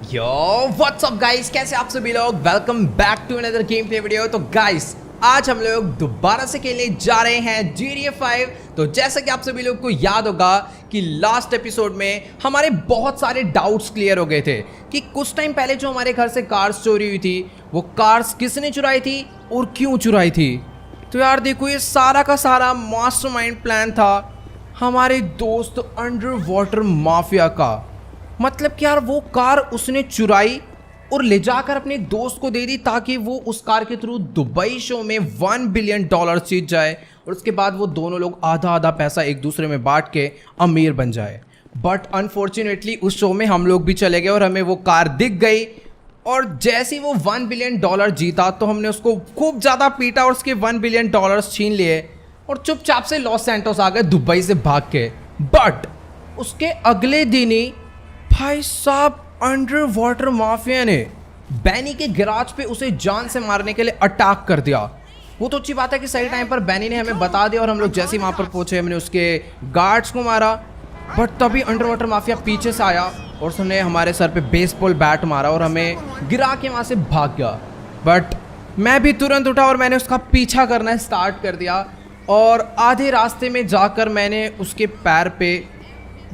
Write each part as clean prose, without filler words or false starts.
Yo what's up guys, कैसे आप सभी लोग। Welcome back to another game play video. तो गाइस आज हम लोग दोबारा से खेलने जा रहे हैं GTA 5। तो जैसा कि आप सभी लोग को याद होगा कि लास्ट एपिसोड में हमारे बहुत सारे डाउट्स क्लियर हो गए थे कि कुछ टाइम पहले जो हमारे घर से कार्स चोरी हुई थी वो कार्स किसने चुराई थी और क्यों चुराई थी। तो यार देखो, ये सारा का सारा मास्टरमाइंड प्लान था हमारे दोस्त अंडर वाटर माफिया का। मतलब कि यार वो कार उसने चुराई और ले जाकर अपने दोस्त को दे दी ताकि वो उस कार के थ्रू दुबई शो में $1 बिलियन जीत जाए और उसके बाद वो दोनों लोग आधा आधा पैसा एक दूसरे में बांट के अमीर बन जाए। बट अनफॉर्चुनेटली उस शो में हम लोग भी चले गए और हमें वो कार दिख गई और जैसे ही वो $1 बिलियन जीता तो हमने उसको खूब ज़्यादा पीटा और उसके $1 बिलियन छीन लिए और चुपचाप से लॉस सैंटोस आ गए दुबई से भाग के। बट उसके अगले दिन ही भाई साहब अंडर वाटर माफिया ने बैनी के गैराज पे उसे जान से मारने के लिए अटैक कर दिया। वो तो अच्छी बात है कि सही टाइम पर बैनी ने हमें बता दिया और हम लोग जैसे ही वहाँ पर पहुंचे हमने उसके गार्ड्स को मारा। बट तभी अंडर वाटर माफिया पीछे से आया और उसने हमारे सर पे बेसबॉल बैट मारा और हमें गिरा के वहाँ से भाग गया। बट मैं भी तुरंत उठा और मैंने उसका पीछा करना स्टार्ट कर दिया और आधे रास्ते में जाकर मैंने उसके पैर पे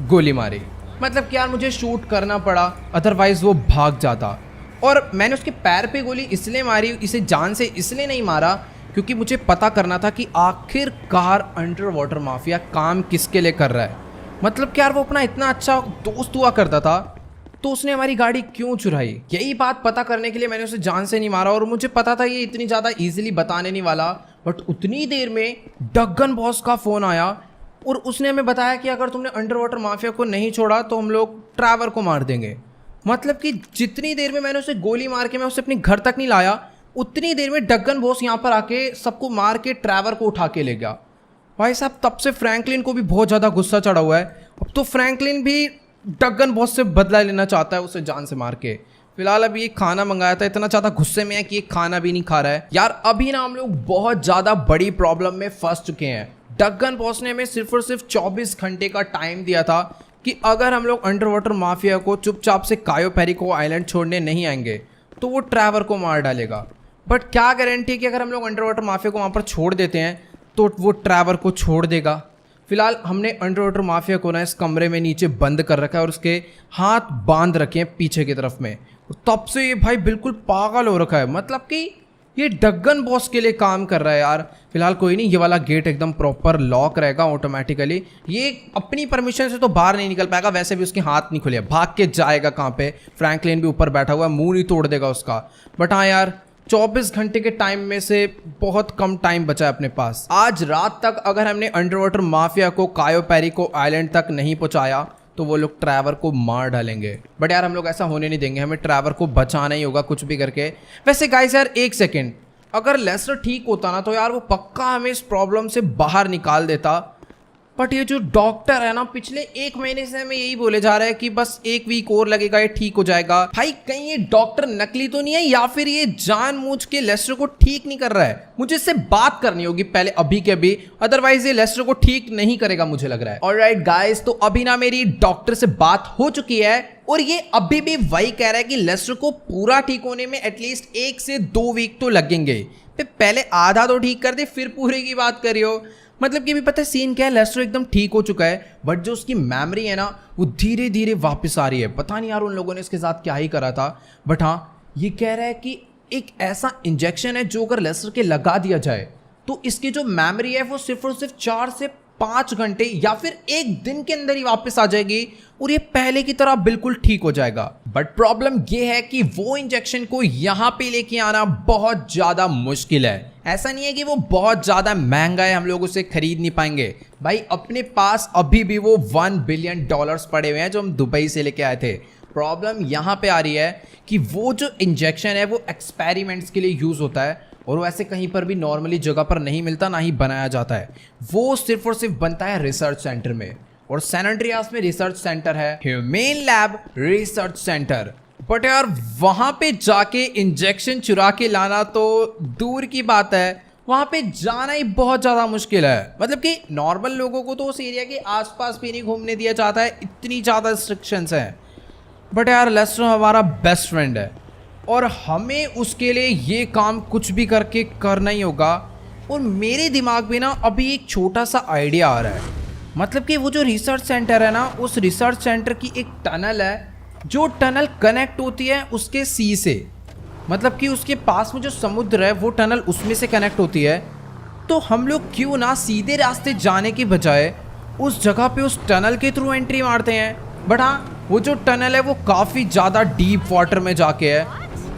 गोली मारी। मतलब कि यार मुझे शूट करना पड़ा, अदरवाइज़ वो भाग जाता। और मैंने उसके पैर पे गोली इसलिए मारी, इसे जान से इसलिए नहीं मारा क्योंकि मुझे पता करना था कि आखिरकार अंडर वाटर माफिया काम किसके लिए कर रहा है। मतलब कि यार वो अपना इतना अच्छा दोस्त हुआ करता था तो उसने हमारी गाड़ी क्यों चुराई। यही बात पता करने के लिए मैंने उसे जान से नहीं मारा और मुझे पता था ये इतनी ज़्यादा ईजिली बताने नहीं वाला। बट उतनी देर में डगन बॉस का फ़ोन आया और उसने हमें बताया कि अगर तुमने अंडर वाटर माफिया को नहीं छोड़ा तो हम लोग ट्रैवर को मार देंगे। मतलब कि जितनी देर में मैंने उसे गोली मार के मैं उसे अपने घर तक नहीं लाया उतनी देर में डगन बॉस यहाँ पर आके सबको मार के ट्रैवर को उठा के ले गया। भाई साहब तब से फ्रैंकलिन को भी बहुत ज़्यादा गुस्सा चढ़ा हुआ है। अब तो फ्रैंकलिन भी डगन बॉस से बदला लेना चाहता है उसे जान से मार के। फिलहाल अभी ये खाना मंगाया था, इतना ज़्यादा गुस्से में है कि ये खाना भी नहीं खा रहा है। यार अभी ना हम लोग बहुत ज़्यादा बड़ी प्रॉब्लम में फंस चुके हैं। डगन बॉस ने हमें सिर्फ और सिर्फ 24 घंटे का टाइम दिया था कि अगर हम लोग अंडर वाटर माफिया को चुपचाप से कायो पेरिको आइलैंड छोड़ने नहीं आएंगे तो वो ट्रैवर को मार डालेगा। बट क्या गारंटी कि अगर हम लोग अंडर वाटर माफिया को वहाँ पर छोड़ देते हैं तो वो ट्रैवर को छोड़ देगा। फिलहाल हमने अंडर वाटर माफिया को ना इस कमरे में नीचे बंद कर रखा है और उसके हाथ बांध रखे हैं पीछे की तरफ में। तब से ये भाई बिल्कुल पागल हो रखा है। मतलब कि ये डगन बॉस के लिए काम कर रहा है यार। फिलहाल कोई नहीं, ये वाला गेट एकदम प्रॉपर लॉक रहेगा ऑटोमेटिकली। ये अपनी परमिशन से तो बाहर नहीं निकल पाएगा, वैसे भी उसके हाथ नहीं खुले, भाग के जाएगा कहाँ पे। फ्रैंकलिन भी ऊपर बैठा हुआ है, मुंह नहीं तोड़ देगा उसका। बट हाँ यार 24 घंटे के टाइम में से बहुत कम टाइम बचा है अपने पास। आज रात तक अगर हमने अंडर वाटर माफिया को कायो पेरिको आइलैंड तक नहीं पहुँचाया तो वो लोग ट्रैवर को मार डालेंगे। बट यार हम लोग ऐसा होने नहीं देंगे, हमें ट्रैवर को बचाना ही होगा कुछ भी करके। वैसे गाइस यार एक सेकेंड, अगर लेस्टर ठीक होता ना तो यार वो पक्का हमें इस प्रॉब्लम से बाहर निकाल देता। बट ये जो डॉक्टर है ना पिछले 1 महीने से हमें यही बोले जा रहा है कि बस 1 वीक और लगेगा ये ठीक हो जाएगा। भाई कहीं ये डॉक्टर नकली तो नहीं है या फिर ये जानबूझ के लेस्टर को ठीक नहीं कर रहा है। मुझे इससे बात करनी होगी पहले अभी के अभी, अदरवाइज ये लेस्टर को ठीक नहीं करेगा मुझे लग रहा है। ऑलराइट गाइस, तो अभी ना मेरी डॉक्टर से बात हो चुकी है और ये अभी भी वही कह रहा है कि लेस्टर को पूरा ठीक होने में एटलीस्ट 1 से 2 वीक तो लगेंगे। पहले आधा तो ठीक कर दे फिर पूरे की बात करियो। मतलब कि भी पता है सीन क्या है, लेस्टर एकदम ठीक हो चुका है बट जो उसकी मेमोरी है ना वो धीरे धीरे वापस आ रही है। पता नहीं यार उन लोगों ने इसके साथ क्या ही करा था। बट हाँ ये कह रहा है कि एक ऐसा इंजेक्शन है जो अगर लेस्टर के लगा दिया जाए तो इसकी जो मेमोरी है वो सिर्फ और सिर्फ 4 से 5 घंटे या फिर 1 दिन के अंदर ही वापस आ जाएगी और ये पहले की तरह बिल्कुल ठीक हो जाएगा। बट प्रॉब्लम ये है कि वो इंजेक्शन को यहाँ पे लेके आना बहुत ज़्यादा मुश्किल है। ऐसा नहीं है कि वो बहुत ज़्यादा महंगा है, हम लोग उसे खरीद नहीं पाएंगे। भाई अपने पास अभी भी वो $1 बिलियन पड़े हुए हैं जो हम दुबई से लेके आए थे। प्रॉब्लम यहाँ पे आ रही है कि वो जो इंजेक्शन है वो एक्सपेरिमेंट्स के लिए यूज़ होता है और वो ऐसे कहीं पर भी नॉर्मली जगह पर नहीं मिलता, ना ही बनाया जाता है। वो सिर्फ और सिर्फ बनता है रिसर्च सेंटर में और सैन एंड्रियास में रिसर्च सेंटर है humane lab research centre. But यार वहां पे जाके इंजेक्शन चुरा के लाना तो दूर की बात है, वहां पे जाना ही बहुत ज़्यादा मुश्किल है। मतलब कि नॉर्मल लोगों को तो उस एरिया के आसपास भी नहीं घूमने दिया जाता है, इतनी ज़्यादा रिस्ट्रिक्शंस हैं। बट यार लेस्टर हमारा बेस्ट फ्रेंड है और हमें उसके लिए ये काम कुछ भी करके करना ही होगा। और मेरे दिमाग में ना अभी एक छोटा सा आइडिया आ रहा है, मतलब कि वो जो रिसर्च सेंटर है ना, उस रिसर्च सेंटर की एक टनल है, जो टनल कनेक्ट होती है उसके सी से, मतलब कि उसके पास में जो समुद्र है वो टनल उसमें से कनेक्ट होती है। तो हम लोग क्यों ना सीधे रास्ते जाने के बजाय उस जगह पे उस टनल के थ्रू एंट्री मारते हैं। बट हाँ, वो जो टनल है वो काफ़ी ज़्यादा डीप वाटर में जाके है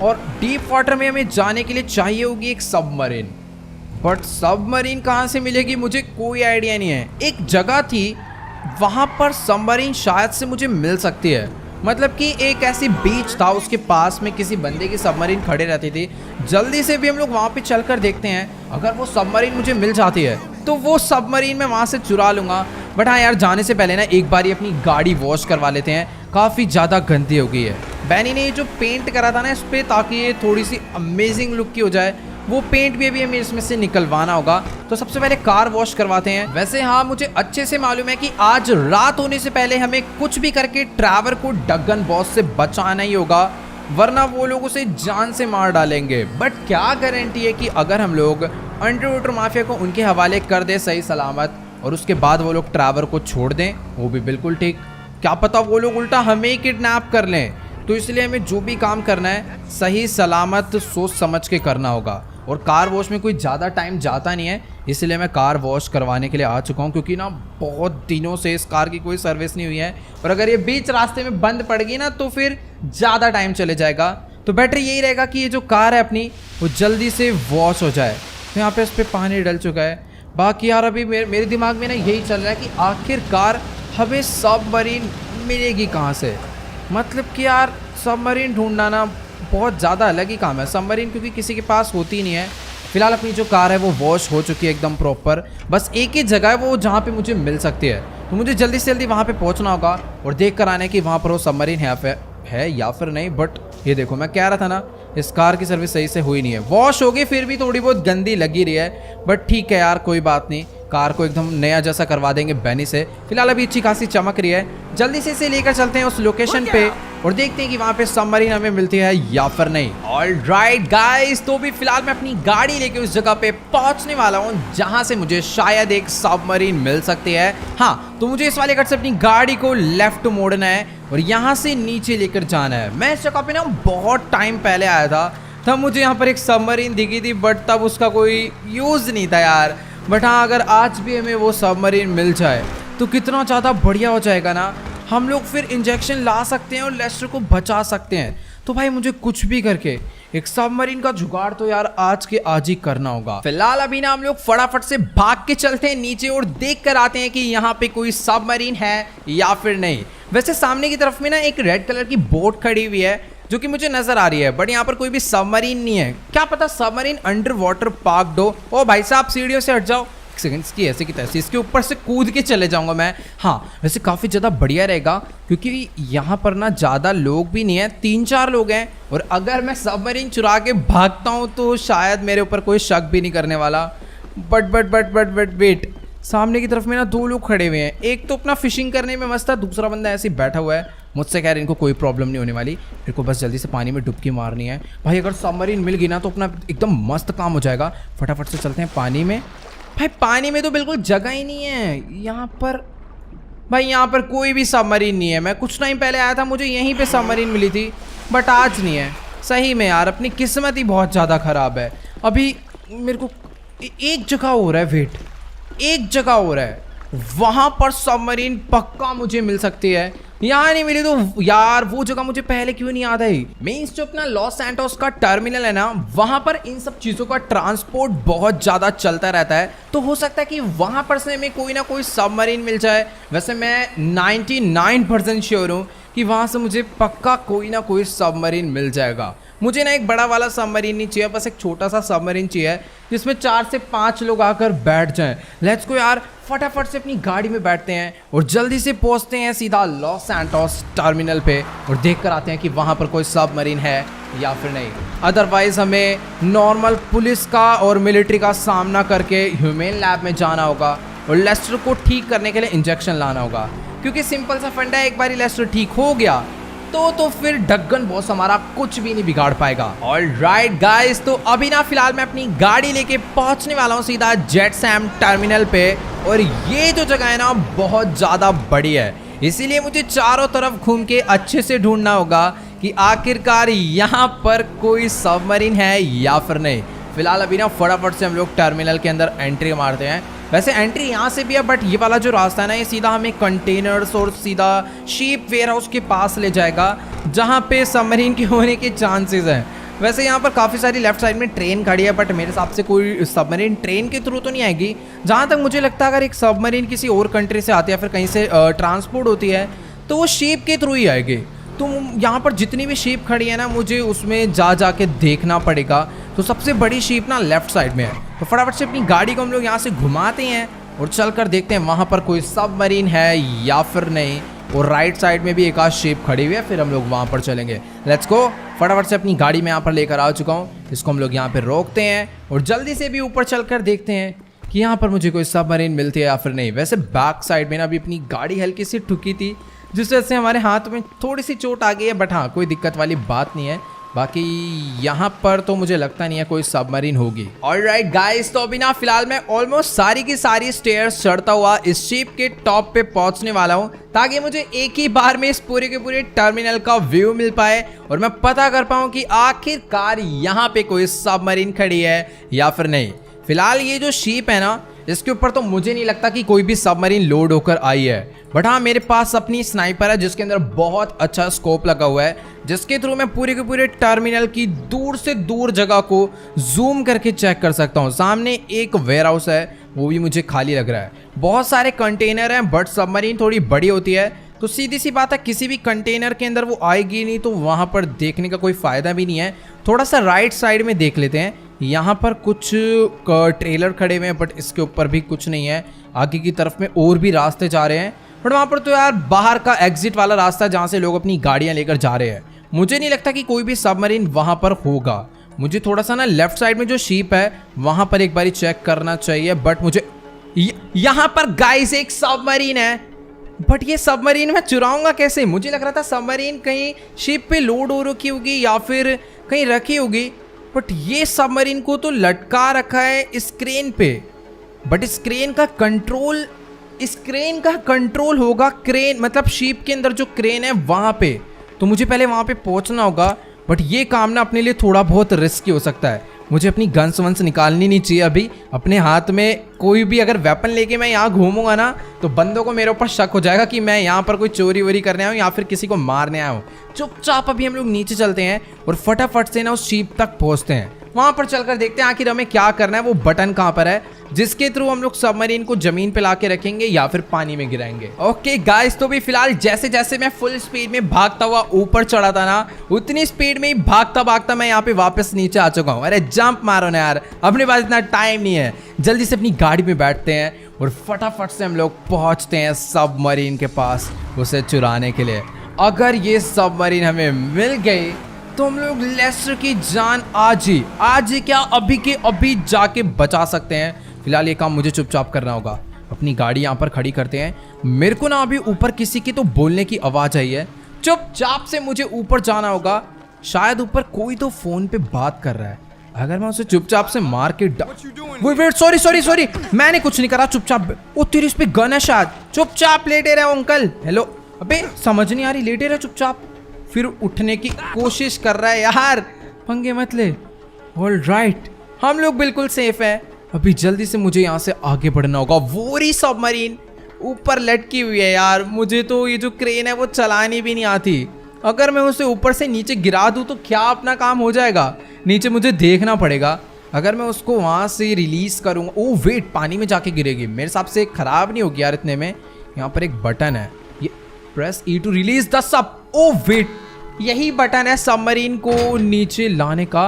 और डीप वाटर में हमें जाने के लिए चाहिए होगी एक सबमरीन। बट सबमरीन कहाँ से मिलेगी मुझे कोई आइडिया नहीं है। एक जगह थी वहाँ पर सबमरीन शायद से मुझे मिल सकती है, मतलब कि एक ऐसी बीच था उसके पास में किसी बंदे की सबमरीन खड़े रहती थी। जल्दी से भी हम लोग वहाँ पे चलकर देखते हैं, अगर वो सबमरीन मुझे मिल जाती है तो वो सबमरीन मैं वहाँ से चुरा लूँगा। बट हाँ यार, जाने से पहले ना एक बार ही अपनी गाड़ी वॉश करवा लेते हैं, काफ़ी ज़्यादा गंदी हो गई है। बैनी ने ये जो पेंट करा था ना इस पर, ताकि ये थोड़ी सी अमेजिंग लुक की हो जाए, वो पेंट भी अभी हमें इसमें से निकलवाना होगा। तो सबसे पहले कार वॉश करवाते हैं। वैसे हाँ, मुझे अच्छे से मालूम है कि आज रात होने से पहले हमें कुछ भी करके ट्रैवर को डगन बॉस से बचाना ही होगा, वरना वो लोग उसे जान से मार डालेंगे। बट क्या गारंटी है कि अगर हम लोग अंडरवाटर माफिया को उनके हवाले कर दे सही सलामत और उसके बाद वो लोग ट्रैवर को छोड़ दें, वो भी बिल्कुल ठीक। क्या पता वो लोग उल्टा हमें ही किडनैप कर लें। तो इसलिए हमें जो भी काम करना है सही सलामत सोच समझ के करना होगा। और कार वॉश में कोई ज़्यादा टाइम जाता नहीं है, इसलिए मैं कार वॉश करवाने के लिए आ चुका हूँ, क्योंकि ना बहुत दिनों से इस कार की कोई सर्विस नहीं हुई है और अगर ये बीच रास्ते में बंद पड़ गई ना तो फिर ज़्यादा टाइम चले जाएगा। तो बेटर यही रहेगा कि ये जो कार है अपनी वो जल्दी से वॉश हो जाए। तो यहाँ पे इस पर पानी डल चुका है। बाकी यार अभी मेरे दिमाग में ना यही चल रहा है कि आखिरकार हमें सबमरीन मिलेगी कहाँ से। मतलब कि यार सबमरीन ढूंढना ना बहुत ज़्यादा अलग ही काम है। सबमरीन क्योंकि किसी के पास होती नहीं है। फिलहाल अपनी जो कार है वो वॉश हो चुकी है एकदम प्रॉपर, बस एक ही जगह है वो जहाँ पे मुझे मिल सकती है। तो मुझे जल्दी से जल्दी वहाँ पे पहुँचना होगा और देख कर आना है कि वहाँ पर वो सबमरीन है या फिर नहीं। बट ये देखो, मैं कह रहा था ना इस कार की सर्विस सही से हुई नहीं है। वॉश होगी फिर भी थोड़ी बहुत गंदी लगी रही है, बट ठीक है यार, कोई बात नहीं, कार को एकदम नया जैसा करवा देंगे बैनी से। फिलहाल अभी अच्छी खासी चमक रही है। जल्दी से इसे लेकर चलते हैं उस लोकेशन पे और देखते हैं कि वहाँ पे सबमरीन हमें मिलती है या फिर नहीं। ऑलराइट गाइस, तो भी फिलहाल मैं अपनी गाड़ी लेके उस जगह पे पहुंचने वाला हूँ जहाँ से मुझे शायद एक सबमरीन मिल सकती है। हाँ, तो मुझे इस वाले कट से अपनी गाड़ी को लेफ्ट मोड़ना है और यहाँ से नीचे लेकर जाना है। मैं इस जगह पे ना बहुत टाइम पहले आया था, तब मुझे यहाँ पर एक सबमरीन दिखी थी, बट तब उसका कोई यूज़ नहीं था यार। बट हाँ, अगर आज भी हमें वो सबमरीन मिल जाए तो कितना ज़्यादा बढ़िया हो जाएगा ना। हम लोग फिर इंजेक्शन ला सकते हैं और लेस्टर को बचा सकते हैं। तो भाई मुझे कुछ भी करके एक सबमरीन का जुगाड़ तो यार आज के आज ही करना होगा। फिलहाल अभी ना हम लोग फटाफट से भाग के चलते हैं नीचे और देख कर आते हैं कि यहाँ पे कोई सबमरीन है या फिर नहीं। वैसे सामने की तरफ में ना एक रेड कलर की बोट खड़ी हुई है जो कि मुझे नजर आ रही है, बट यहाँ पर कोई भी सबमरीन नहीं है। क्या पता सबमरीन अंडर वाटर पार्क्ड हो। ओ भाई साहब, सीढ़ियों से हट जाओ। सेकंड्स की ऐसे की तैसे इसके ऊपर से कूद के चले जाऊंगा मैं। हाँ, वैसे काफ़ी ज़्यादा बढ़िया रहेगा क्योंकि यहाँ पर ना ज़्यादा लोग भी नहीं है, 3-4 लोग हैं और अगर मैं सबमरीन चुरा के भागता हूँ तो शायद मेरे ऊपर कोई शक भी नहीं करने वाला। बट वेट, सामने की तरफ में ना 2 लोग खड़े हुए हैं। एक तो अपना फिशिंग करने में मस्त है, दूसरा बंदा ऐसे ही बैठा हुआ है। मुझसे कह रहे इनको कोई प्रॉब्लम नहीं होने वाली, मेरे को बस जल्दी से पानी में डुबकी मारनी है। भाई अगर सबमरीन मिल गई ना तो अपना एकदम मस्त काम हो जाएगा। फटाफट से चलते हैं पानी में। भाई पानी में तो बिल्कुल जगह ही नहीं है यहाँ पर। भाई यहाँ पर कोई भी सबमरीन नहीं है। मैं कुछ टाइम पहले आया था, मुझे यहीं पे सबमरीन मिली थी, बट आज नहीं है। सही में यार अपनी किस्मत ही बहुत ज़्यादा ख़राब है। अभी मेरे को एक जगह हो रहा है, वेट, एक जगह हो रहा है, वहाँ पर सबमरीन पक्का मुझे मिल सकती है। यहाँ नहीं मिली तो यार वो जगह मुझे पहले क्यों नहीं याद आई। मीन्स जो अपना लॉस सैंटोस का टर्मिनल है ना, वहाँ पर इन सब चीज़ों का ट्रांसपोर्ट बहुत ज़्यादा चलता रहता है, तो हो सकता है कि वहाँ पर से हमें कोई ना कोई सबमरीन मिल जाए। वैसे मैं 99% श्योर हूँ कि वहाँ से मुझे पक्का कोई ना कोई सबमरीन मिल जाएगा। मुझे ना एक बड़ा वाला सबमरीन नहीं चाहिए, बस एक छोटा सा सबमरीन चाहिए जिसमें 4 से 5 लोग आकर बैठ जाएं। लेट्स गो यार, फटाफट से अपनी गाड़ी में बैठते हैं और जल्दी से पहुंचते हैं सीधा लॉस सैंटोस टर्मिनल पे और देख कर आते हैं कि वहाँ पर कोई सबमरीन है या फिर नहीं। अदरवाइज हमें नॉर्मल पुलिस का और मिलिट्री का सामना करके ह्यूमन लैब में जाना होगा और लेस्टर को ठीक करने के लिए इंजेक्शन लाना होगा, क्योंकि सिंपल सा फंडा है, एक बार लेस्टर ठीक हो गया तो फिर ढक्कन बॉस हमारा कुछ भी नहीं बिगाड़ पाएगा। ऑलराइट गाइस, तो अभी ना फिलहाल मैं अपनी गाड़ी लेके पहुंचने वाला हूँ सीधा जेट सैम टर्मिनल पे। और ये जो जगह है ना बहुत ज़्यादा बड़ी है, इसीलिए मुझे चारों तरफ घूम के अच्छे से ढूंढना होगा कि आखिरकार यहाँ पर कोई सबमरीन है या फिर नहीं। फिलहाल अभी ना फटाफट से हम लोग टर्मिनल के अंदर एंट्री मारते हैं। वैसे एंट्री यहाँ से भी है, बट ये वाला जो रास्ता है ना ये सीधा हमें कंटेनर्स और सीधा शिप वेयर हाउस के पास ले जाएगा, जहाँ पे सबमरीन के होने के चांसेस हैं। वैसे यहाँ पर काफ़ी सारी लेफ्ट साइड में ट्रेन खड़ी है, बट मेरे हिसाब से कोई सबमरीन ट्रेन के थ्रू तो नहीं आएगी। जहाँ तक मुझे लगता है अगर एक सबमरीन किसी और कंट्री से आती है फिर कहीं से ट्रांसपोर्ट होती है तो वो शिप के थ्रू ही आएगी। तो यहाँ पर जितनी भी शिप खड़ी है ना मुझे उसमें जा के देखना पड़ेगा। तो सबसे बड़ी शिप ना लेफ्ट साइड में है, तो फटाफट से अपनी गाड़ी को हम लोग यहाँ से घुमाते हैं और चल कर देखते हैं वहाँ पर कोई सबमरीन है या फिर नहीं। और राइट साइड में भी एक आध शिप खड़ी हुई है, फिर हम लोग वहाँ पर चलेंगे। Let's go. फटाफट से अपनी गाड़ी में यहाँ पर लेकर आ चुका हूँ, इसको हम लोग यहाँ पर रोकते हैं और जल्दी से भी ऊपर चल कर देखते हैं कि यहाँ पर मुझे कोई सबमरीन मिलती है या फिर नहीं। वैसे बैक साइड में ना अभी अपनी गाड़ी हल्की सी ठुकी थी, जिस वजह से हमारे हाथ में थोड़ी सी चोट आ गई है, बट हाँ कोई दिक्कत वाली बात नहीं है। बाकी यहाँ पर तो मुझे लगता नहीं है कोई सबमरीन होगी। ऑलराइट गाइस, तो अभी ना फिलहाल मैं ऑलमोस्ट सारी की सारी स्टेयर्स चढ़ता हुआ इस शिप के टॉप पे पहुंचने वाला हूँ, ताकि मुझे एक ही बार में इस पूरे के पूरे टर्मिनल का व्यू मिल पाए और मैं पता कर पाऊँ कि आखिरकार यहाँ पे कोई सबमरीन खड़ी है या फिर नहीं। फिलहाल ये जो शिप है ना इसके ऊपर तो मुझे नहीं लगता कि कोई भी सबमरीन लोड होकर आई है, बट हाँ मेरे पास अपनी स्नाइपर है जिसके अंदर बहुत अच्छा स्कोप लगा हुआ है, जिसके थ्रू मैं पूरे के पूरे टर्मिनल की दूर से दूर जगह को जूम करके चेक कर सकता हूँ। सामने एक वेयर हाउस है, वो भी मुझे खाली लग रहा है। बहुत सारे कंटेनर हैं, बट सबमरीन थोड़ी बड़ी होती है तो सीधी सी बात है किसी भी कंटेनर के अंदर वो आएगी नहीं, तो वहाँ पर देखने का कोई फ़ायदा भी नहीं है। थोड़ा सा राइट साइड में देख लेते हैं, यहाँ पर कुछ ट्रेलर खड़े हुए हैं, बट इसके ऊपर भी कुछ नहीं है। आगे की तरफ में और भी रास्ते जा रहे हैं, बट वहाँ पर तो यार बाहर का एग्जिट वाला रास्ता जहाँ से लोग अपनी गाड़ियाँ लेकर जा रहे हैं। मुझे नहीं लगता कि कोई भी सबमरीन वहाँ पर होगा। मुझे थोड़ा सा ना लेफ्ट साइड में जो शिप है वहाँ पर एक बारी चेक करना चाहिए, बट मुझे यहाँ पर गाइस एक सबमरीन है, बट ये सबमरीन मैं चुराऊंगा कैसे? मुझे लग रहा था सबमरीन कहीं शिप पे लोड हो रखी होगी या फिर कहीं रखी होगी, बट ये सबमरीन को तो लटका रखा है इस क्रेन पे। बट इस क्रेन का कंट्रोल होगा क्रेन मतलब शिप के अंदर जो क्रेन है वहां पे, तो मुझे पहले वहां पे पहुंचना होगा। बट ये काम ना अपने लिए थोड़ा बहुत रिस्की हो सकता है। मुझे अपनी गन्स वंस निकालनी नहीं चाहिए अभी अपने हाथ में। कोई भी अगर वेपन लेके मैं यहाँ घूमूंगा ना तो बंदों को मेरे ऊपर शक हो जाएगा कि मैं यहाँ पर कोई चोरी वोरी करने आया हूँ या फिर किसी को मारने आया हूँ। चुपचाप अभी हम लोग नीचे चलते हैं और फटाफट से ना उस शिप तक पहुँचते हैं। वहाँ पर चलकर देखते हैं आखिर हमें क्या करना है, वो बटन कहाँ पर है जिसके थ्रू हम लोग सबमरीन को जमीन पे लाके रखेंगे या फिर पानी में गिराएंगे। ओके गाइस, तो भी फिलहाल जैसे जैसे मैं फुल स्पीड में भागता हुआ ऊपर चढ़ा था ना, उतनी स्पीड में ही भागता भागता मैं यहाँ पे वापस नीचे आ चुका हूँ। अरे जंप मारो ना यार, अपने पास इतना टाइम नहीं है। जल्दी से अपनी गाड़ी में बैठते हैं और फटाफट से हम लोग पहुँचते हैं सबमरीन के पास उसे चुराने के लिए। अगर ये सबमरीन हमें मिल गई तो हम लोग लेस्टर की जान आज ही क्या अभी के अभी जाके बचा सकते हैं। फिलहाल ये काम मुझे चुपचाप करना होगा। अपनी गाड़ी यहाँ पर खड़ी करते हैं। मेरे को ना अभी ऊपर किसी की तो बोलने की आवाज़ आई है, चुपचाप से मुझे ऊपर जाना होगा। शायद ऊपर कोई तो फोन पे बात कर रहा है। अगर मैं उसे चुपचाप से मार के वेट सॉरी मैंने कुछ नहीं करा, चुपचाप। ओ तेरी इस पे गन है शायद, चुपचाप लेटे रहे अंकल। हेलो, अबे समझ नहीं आ रही, लेटे रहे चुपचाप। फिर उठने की कोशिश कर रहा है यार, पंगे मत ले। ऑलराइट, हम लोग बिल्कुल सेफ है। अभी जल्दी से मुझे यहाँ से आगे बढ़ना होगा। वो रही सबमरीन ऊपर लटकी हुई है यार। मुझे तो ये जो क्रेन है वो चलानी भी नहीं आती। अगर मैं उसे ऊपर से नीचे गिरा दूँ तो क्या अपना काम हो जाएगा? नीचे मुझे देखना पड़ेगा। अगर मैं उसको वहाँ से रिलीज करूँगा, ओ वेट, पानी में जाके गिरेगी। मेरे हिसाब से खराब नहीं होगी यार इतने में। यहाँ पर एक बटन है, ये press E to release the sub. Oh wait, यही बटन है सबमरीन को नीचे लाने का।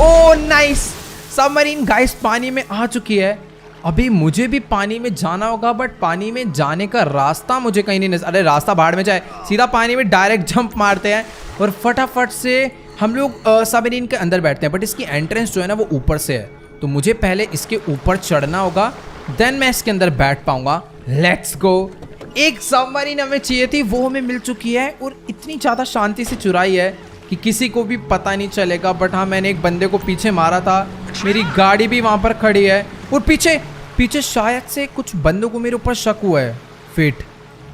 ओ नाइस, सबमरीन गाइस पानी में आ चुकी है। अभी मुझे भी पानी में जाना होगा, बट पानी में जाने का रास्ता मुझे कहीं नहीं नजर। अरे रास्ता बाहर में जाए, सीधा पानी में डायरेक्ट जंप मारते हैं और फटाफट से हम लोग सबमरीन के अंदर बैठते हैं। बट इसकी एंट्रेंस जो है ना वो ऊपर से है, तो मुझे पहले इसके ऊपर चढ़ना होगा, देन मैं इसके अंदर बैठ पाऊंगा। Let's go. एक सबमरीन हमें चाहिए थी, वो हमें मिल चुकी है और इतनी ज़्यादा शांति से चुराई है कि किसी को भी पता नहीं चलेगा। बट हाँ, मैंने एक बंदे को पीछे मारा था, मेरी गाड़ी भी वहाँ पर खड़ी है और पीछे पीछे शायद से कुछ बंदों को मेरे ऊपर शक हुआ है। फिट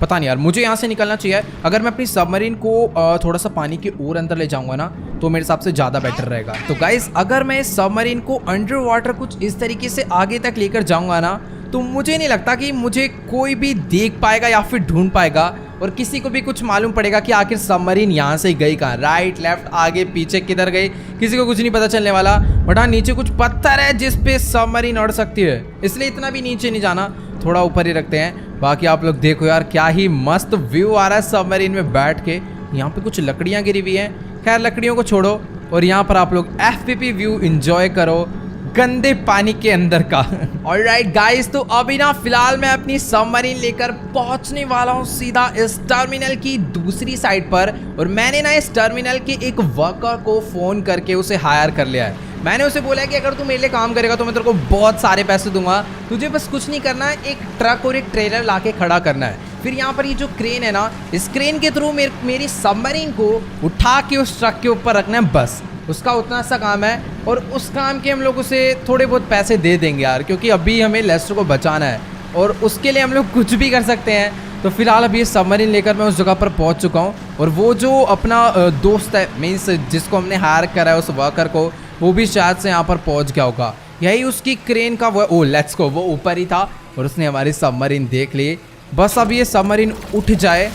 पता नहीं यार, मुझे यहाँ से निकलना चाहिए। अगर मैं अपनी सबमरीन को थोड़ा सा पानी के और अंदर ले जाऊंगा ना तो मेरे हिसाब से ज़्यादा बेटर रहेगा। तो गाइस, अगर मैं इस सबमरीन को अंडर वाटर कुछ इस तरीके से आगे तक लेकर जाऊंगा ना तो मुझे नहीं लगता कि मुझे कोई भी देख पाएगा या फिर ढूंढ पाएगा और किसी को भी कुछ मालूम पड़ेगा कि आखिर सबमरीन यहाँ से गई कहाँ, राइट लेफ्ट आगे पीछे किधर गई, किसी को कुछ नहीं पता चलने वाला। बट हाँ, नीचे कुछ पत्थर है जिस पे सबमरीन उड़ सकती है, इसलिए इतना भी नीचे नहीं जाना, थोड़ा ऊपर ही रखते हैं। बाकी आप लोग देखो यार, क्या ही मस्त व्यू आ रहा है सबमरीन में बैठ के। यहाँ पे कुछ लकड़ियाँ गिरी हुई हैं, खैर लकड़ियों को छोड़ो, और यहाँ पर आप लोग FPP व्यू एंजॉय करो गंदे पानी के अंदर का। ऑलराइट गाइस, तो अभी ना फिलहाल मैं अपनी सबमरीन लेकर पहुंचने वाला हूं सीधा इस टर्मिनल की दूसरी साइड पर। और मैंने ना इस टर्मिनल के एक वर्कर को फोन करके उसे हायर कर लिया है। मैंने उसे बोला है कि अगर तू मेरे लिए काम करेगा तो मैं तेरे को बहुत सारे पैसे दूंगा, तुझे बस कुछ नहीं करना है, एक ट्रक और एक ट्रेलर लाके खड़ा करना है। फिर यहाँ पर ये जो क्रेन है ना, इस क्रेन के थ्रू मेरी सबमरीन को उठा के उस ट्रक के ऊपर रखना है, बस उसका उतना सा काम है। और उस काम के हम लोग उसे थोड़े बहुत पैसे दे देंगे यार, क्योंकि अभी हमें लेस्टर को बचाना है और उसके लिए हम लोग कुछ भी कर सकते हैं। तो फिलहाल अभी ये सबमरीन लेकर मैं उस जगह पर पहुंच चुका हूं और वो जो अपना दोस्त है, मीन्स जिसको हमने हायर करा है, उस वर्कर को, वो भी शायद से यहाँ पर पहुंच गया होगा। यही उसकी क्रेन का वो, ओ लेट्स गो, वो ऊपर ही था और उसने हमारी सबमरीन देख ली। बस अब ये सबमरीन उठ जाए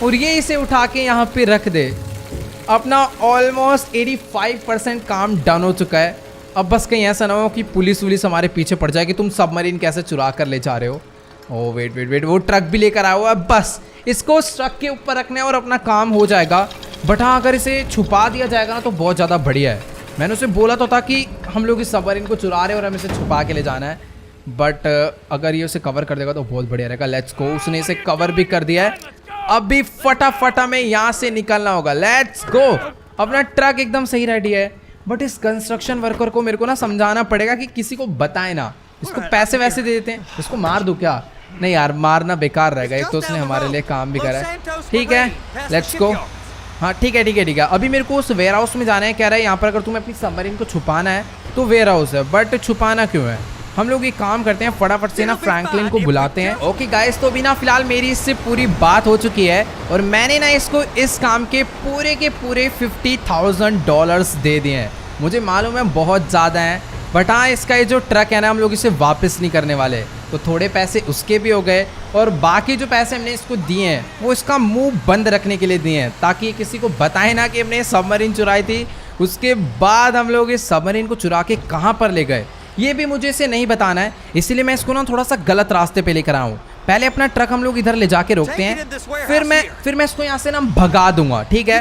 और ये इसे उठा के यहाँ पे रख दे। अपना ऑलमोस्ट 85% काम डन हो चुका है। अब बस कहीं ऐसा ना हो कि पुलिस वुलिस हमारे पीछे पड़ जाए कि तुम सबमरीन कैसे चुरा कर ले जा रहे हो। ओह वेट, वो ट्रक भी लेकर आया हुआ है, बस इसको उस ट्रक के ऊपर रखना है और अपना काम हो जाएगा। बट हाँ, अगर इसे छुपा दिया जाएगा ना तो बहुत ज़्यादा बढ़िया है। मैंने उसे बोला तो था कि हम लोग इस सबमरीन को चुरा रहे हैं और हमें इसे छुपा के ले जाना है, बट अगर ये उसे कवर कर देगा तो बहुत बढ़िया रहेगा। लेट्स गो, उसने इसे कवर भी कर दिया है। अभी फटाफट हमें यहाँ से निकलना होगा। Let's go. अपना ट्रक एकदम सही रेडी है, बट इस कंस्ट्रक्शन वर्कर को मेरे को ना समझाना पड़ेगा कि किसी को बताए ना। इसको पैसे वैसे दे देते हैं, इसको मार दूं क्या? नहीं यार, मारना बेकार रहेगा, एक तो उसने हमारे लिए काम भी करा है। ठीक है, लेट्स गो। हाँ ठीक है। अभी मेरे को उस वेयर हाउस में जाना है। कह रहा है यहाँ पर अगर तुम्हें अपनी सबमरीन को छुपाना है तो वेयर हाउस है, बट छुपाना क्यों है? हम लोग ये काम करते हैं, फटाफट से ना फ्रैंकलिन को बुलाते हैं। ओके गाइस, तो अभी ना फिलहाल मेरी इससे पूरी बात हो चुकी है और मैंने ना इसको इस काम के पूरे $50,000 दे दिए हैं। मुझे मालूम है बहुत ज़्यादा हैं, बट हाँ, इसका ये जो ट्रक है ना, हम लोग इसे वापस नहीं करने वाले, तो थोड़े पैसे उसके भी हो गए और बाकी जो पैसे हमने इसको दिए हैं वो इसका मुंह बंद रखने के लिए दिए हैं, ताकि किसी को बताए ना कि हमने सबमरीन चुराई थी। उसके बाद हम लोग इस सबमरीन को चुरा के कहाँ पर ले गए ये भी मुझे इसे नहीं बताना है, इसीलिए मैं इसको ना थोड़ा सा गलत रास्ते पे लेकर आऊँ। पहले अपना ट्रक हम लोग इधर ले जाके रोकते हैं, फिर मैं इसको यहाँ से ना भगा दूंगा, ठीक है?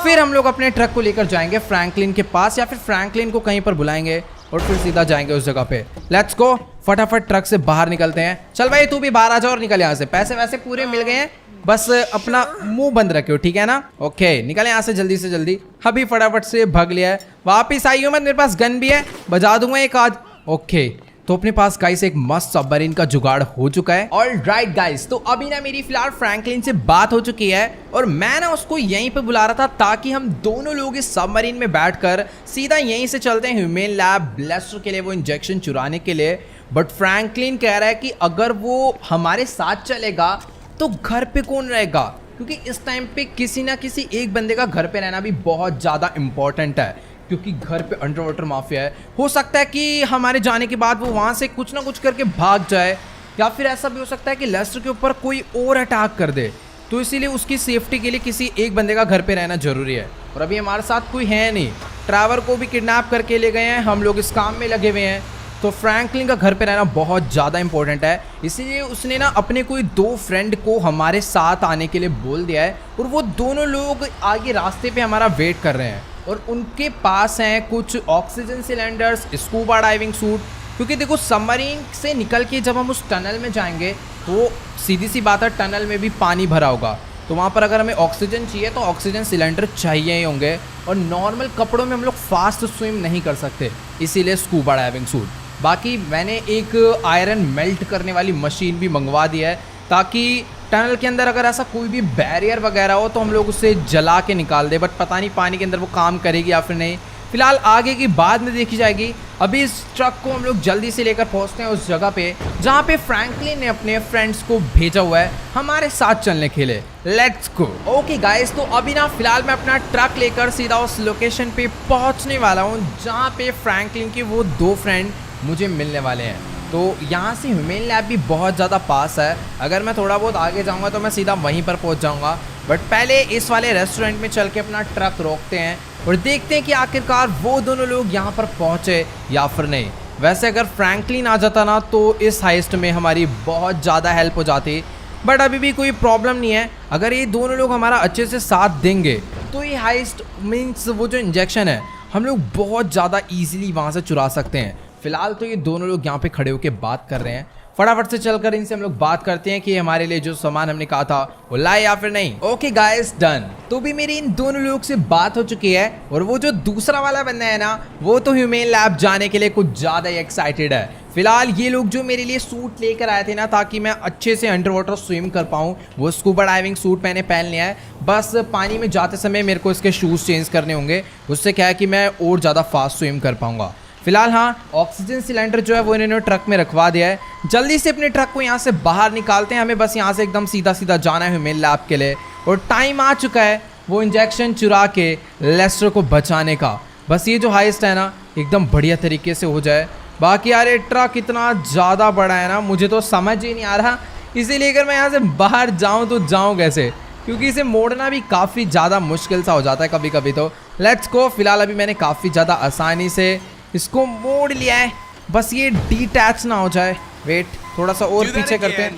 फिर हम लोग अपने ट्रक को लेकर जाएंगे फ्रैंकलिन के पास, या फिर फ्रैंकलिन को कहीं पर बुलाएंगे और फिर सीधा जाएंगे उस जगह पे। लेट्स गो, फटाफट ट्रक से बाहर निकलते हैं। चल भाई, तू भी बाहर आ जा और निकल यहाँ से। पैसे वैसे पूरे मिल गए हैं, बस अपना मुंह बंद रखियो, ठीक है ना? ओके, निकले यहाँ से जल्दी से जल्दी। अभी फटाफट से भाग लिया है, वापिस आई हूँ मैं, मेरे पास गन भी है, बजा दूंगा एक आज। ओके, तो अपने पास गाइस एक मस्त सबमरीन का जुगाड़ हो चुका है। ऑलराइट गाइस, तो अभी ना मेरी फिलहाल फ्रैंकलिन से बात हो चुकी है और मैं ना उसको यहीं पे बुला रहा था ताकि हम दोनों लोग इस सबमरीन में बैठकर सीधा यहीं से चलते हैं ह्यूमन लैब लेस्टर के लिए, वो इंजेक्शन चुराने के लिए। बट फ्रैंकलिन कह रहा है कि अगर वो हमारे साथ चलेगा तो घर पे कौन रहेगा, क्योंकि इस टाइम पे किसी ना किसी एक बंदे का घर पे रहना भी बहुत ज़्यादा इंपॉर्टेंट है, क्योंकि घर पे अंडर वाटर माफिया है। हो सकता है कि हमारे जाने के बाद वो वहाँ से कुछ ना कुछ करके भाग जाए, या फिर ऐसा भी हो सकता है कि लेस्टर के ऊपर कोई और अटैक कर दे, तो इसीलिए उसकी सेफ्टी के लिए किसी एक बंदे का घर पे रहना जरूरी है। और अभी हमारे साथ कोई है नहीं, ट्रैवर को भी किडनैप करके ले गए हैं, हम लोग इस काम में लगे हुए हैं, तो फ्रैंकलिन का घर पे रहना बहुत ज़्यादा इंपॉर्टेंट है। इसीलिए उसने ना अपने कोई 2 फ्रेंड को हमारे साथ आने के लिए बोल दिया है और वो दोनों लोग आगे रास्ते पे हमारा वेट कर रहे हैं और उनके पास हैं कुछ oxygen cylinders, scuba diving suit, क्योंकि देखो सबमरीन से निकल के जब हम उस टनल में जाएंगे तो सीधी सी बात है, टनल में भी पानी भरा होगा, तो वहाँ पर अगर हमें ऑक्सीजन चाहिए तो ऑक्सीजन सिलेंडर चाहिए ही होंगे, और नॉर्मल कपड़ों में हम लोग फास्ट स्विम नहीं कर सकते, इसीलिए स्कूबा डाइविंग सूट। बाकी मैंने एक आयरन मेल्ट करने वाली मशीन भी मंगवा दी है ताकि टनल के अंदर अगर ऐसा कोई भी बैरियर वगैरह हो तो हम लोग उसे जला के निकाल दे, बट पता नहीं पानी के अंदर वो काम करेगी या फिर नहीं। फिलहाल आगे की बाद में देखी जाएगी। अभी इस ट्रक को हम लोग जल्दी से लेकर पहुंचते हैं उस जगह पे जहाँ पे फ्रैंकलिन ने अपने फ्रेंड्स को भेजा हुआ है हमारे साथ चलने के लिए। Let's go. ओके गाइस, तो अभी ना फिलहाल मैं अपना ट्रक लेकर सीधा उस लोकेशन पे पहुंचने वाला हूँ जहाँ पे फ्रैंकलिन के वो 2 फ्रेंड मुझे मिलने वाले हैं। तो यहाँ से ह्यूमन लैब भी बहुत ज़्यादा पास है, अगर मैं थोड़ा बहुत आगे जाऊँगा तो मैं सीधा वहीं पर पहुँच जाऊँगा। बट पहले इस वाले रेस्टोरेंट में चल के अपना ट्रक रोकते हैं और देखते हैं कि आखिरकार वो दोनों लोग यहाँ पर पहुँचे या फिर नहीं। वैसे अगर फ्रैंकलिन आ जाता ना तो इस हाइस्ट में हमारी बहुत ज़्यादा हेल्प हो जाती, बट अभी भी कोई प्रॉब्लम नहीं है। अगर ये दोनों लोग हमारा अच्छे से साथ देंगे तो ये हाइस्ट मीन्स वो जो इंजेक्शन है हम लोग बहुत ज़्यादा ईजिली वहाँ से चुरा सकते हैं। फिलहाल तो ये दोनों लोग यहाँ पे खड़े होकर बात कर रहे हैं, फटाफट से चलकर इनसे हम लोग बात करते हैं कि हमारे लिए जो सामान हमने कहा था वो लाए या फिर नहीं। Okay guys, done. तो भी मेरी इन दोनों लोग से बात हो चुकी है और वो जो दूसरा वाला बंदा है ना वो तो ह्यूमन लैब जाने के लिए कुछ ज़्यादा ही एक्साइटेड है। फिलहाल ये लोग जो मेरे लिए सूट लेकर आए थे ना ताकि मैं अच्छे से अंडर वाटर स्विम कर पाऊँ, वो स्कूबा डाइविंग सूट मैंने पहन लिया है। बस पानी में जाते समय मेरे को इसके शूज़ चेंज करने होंगे, उससे क्या है कि मैं और ज़्यादा फास्ट स्विम कर पाऊँगा। फिलहाल हाँ, ऑक्सीजन सिलेंडर जो है वो इन्होंने ट्रक में रखवा दिया है। जल्दी से अपने ट्रक को यहाँ से बाहर निकालते हैं, हमें बस यहाँ से एकदम सीधा सीधा जाना है ह्यूमन लैब के लिए और टाइम आ चुका है वो इंजेक्शन चुरा के लेस्टर को बचाने का। बस ये जो हाइस्ट है ना एकदम बढ़िया तरीके से हो जाए। बाकी यार ये ट्रक इतना ज़्यादा बड़ा है ना, मुझे तो समझ ही नहीं आ रहा इसीलिए अगर मैं यहाँ से बाहर जाऊँ तो जाऊँ कैसे, क्योंकि इसे मोड़ना भी काफ़ी ज़्यादा मुश्किल सा हो जाता है कभी कभी। तो लेट्स गो। फिलहाल अभी मैंने काफ़ी ज़्यादा आसानी से इसको मोड़ लिया है, बस ये डिटैच ना हो जाए। वेट, थोड़ा सा और पीछे करते हैं।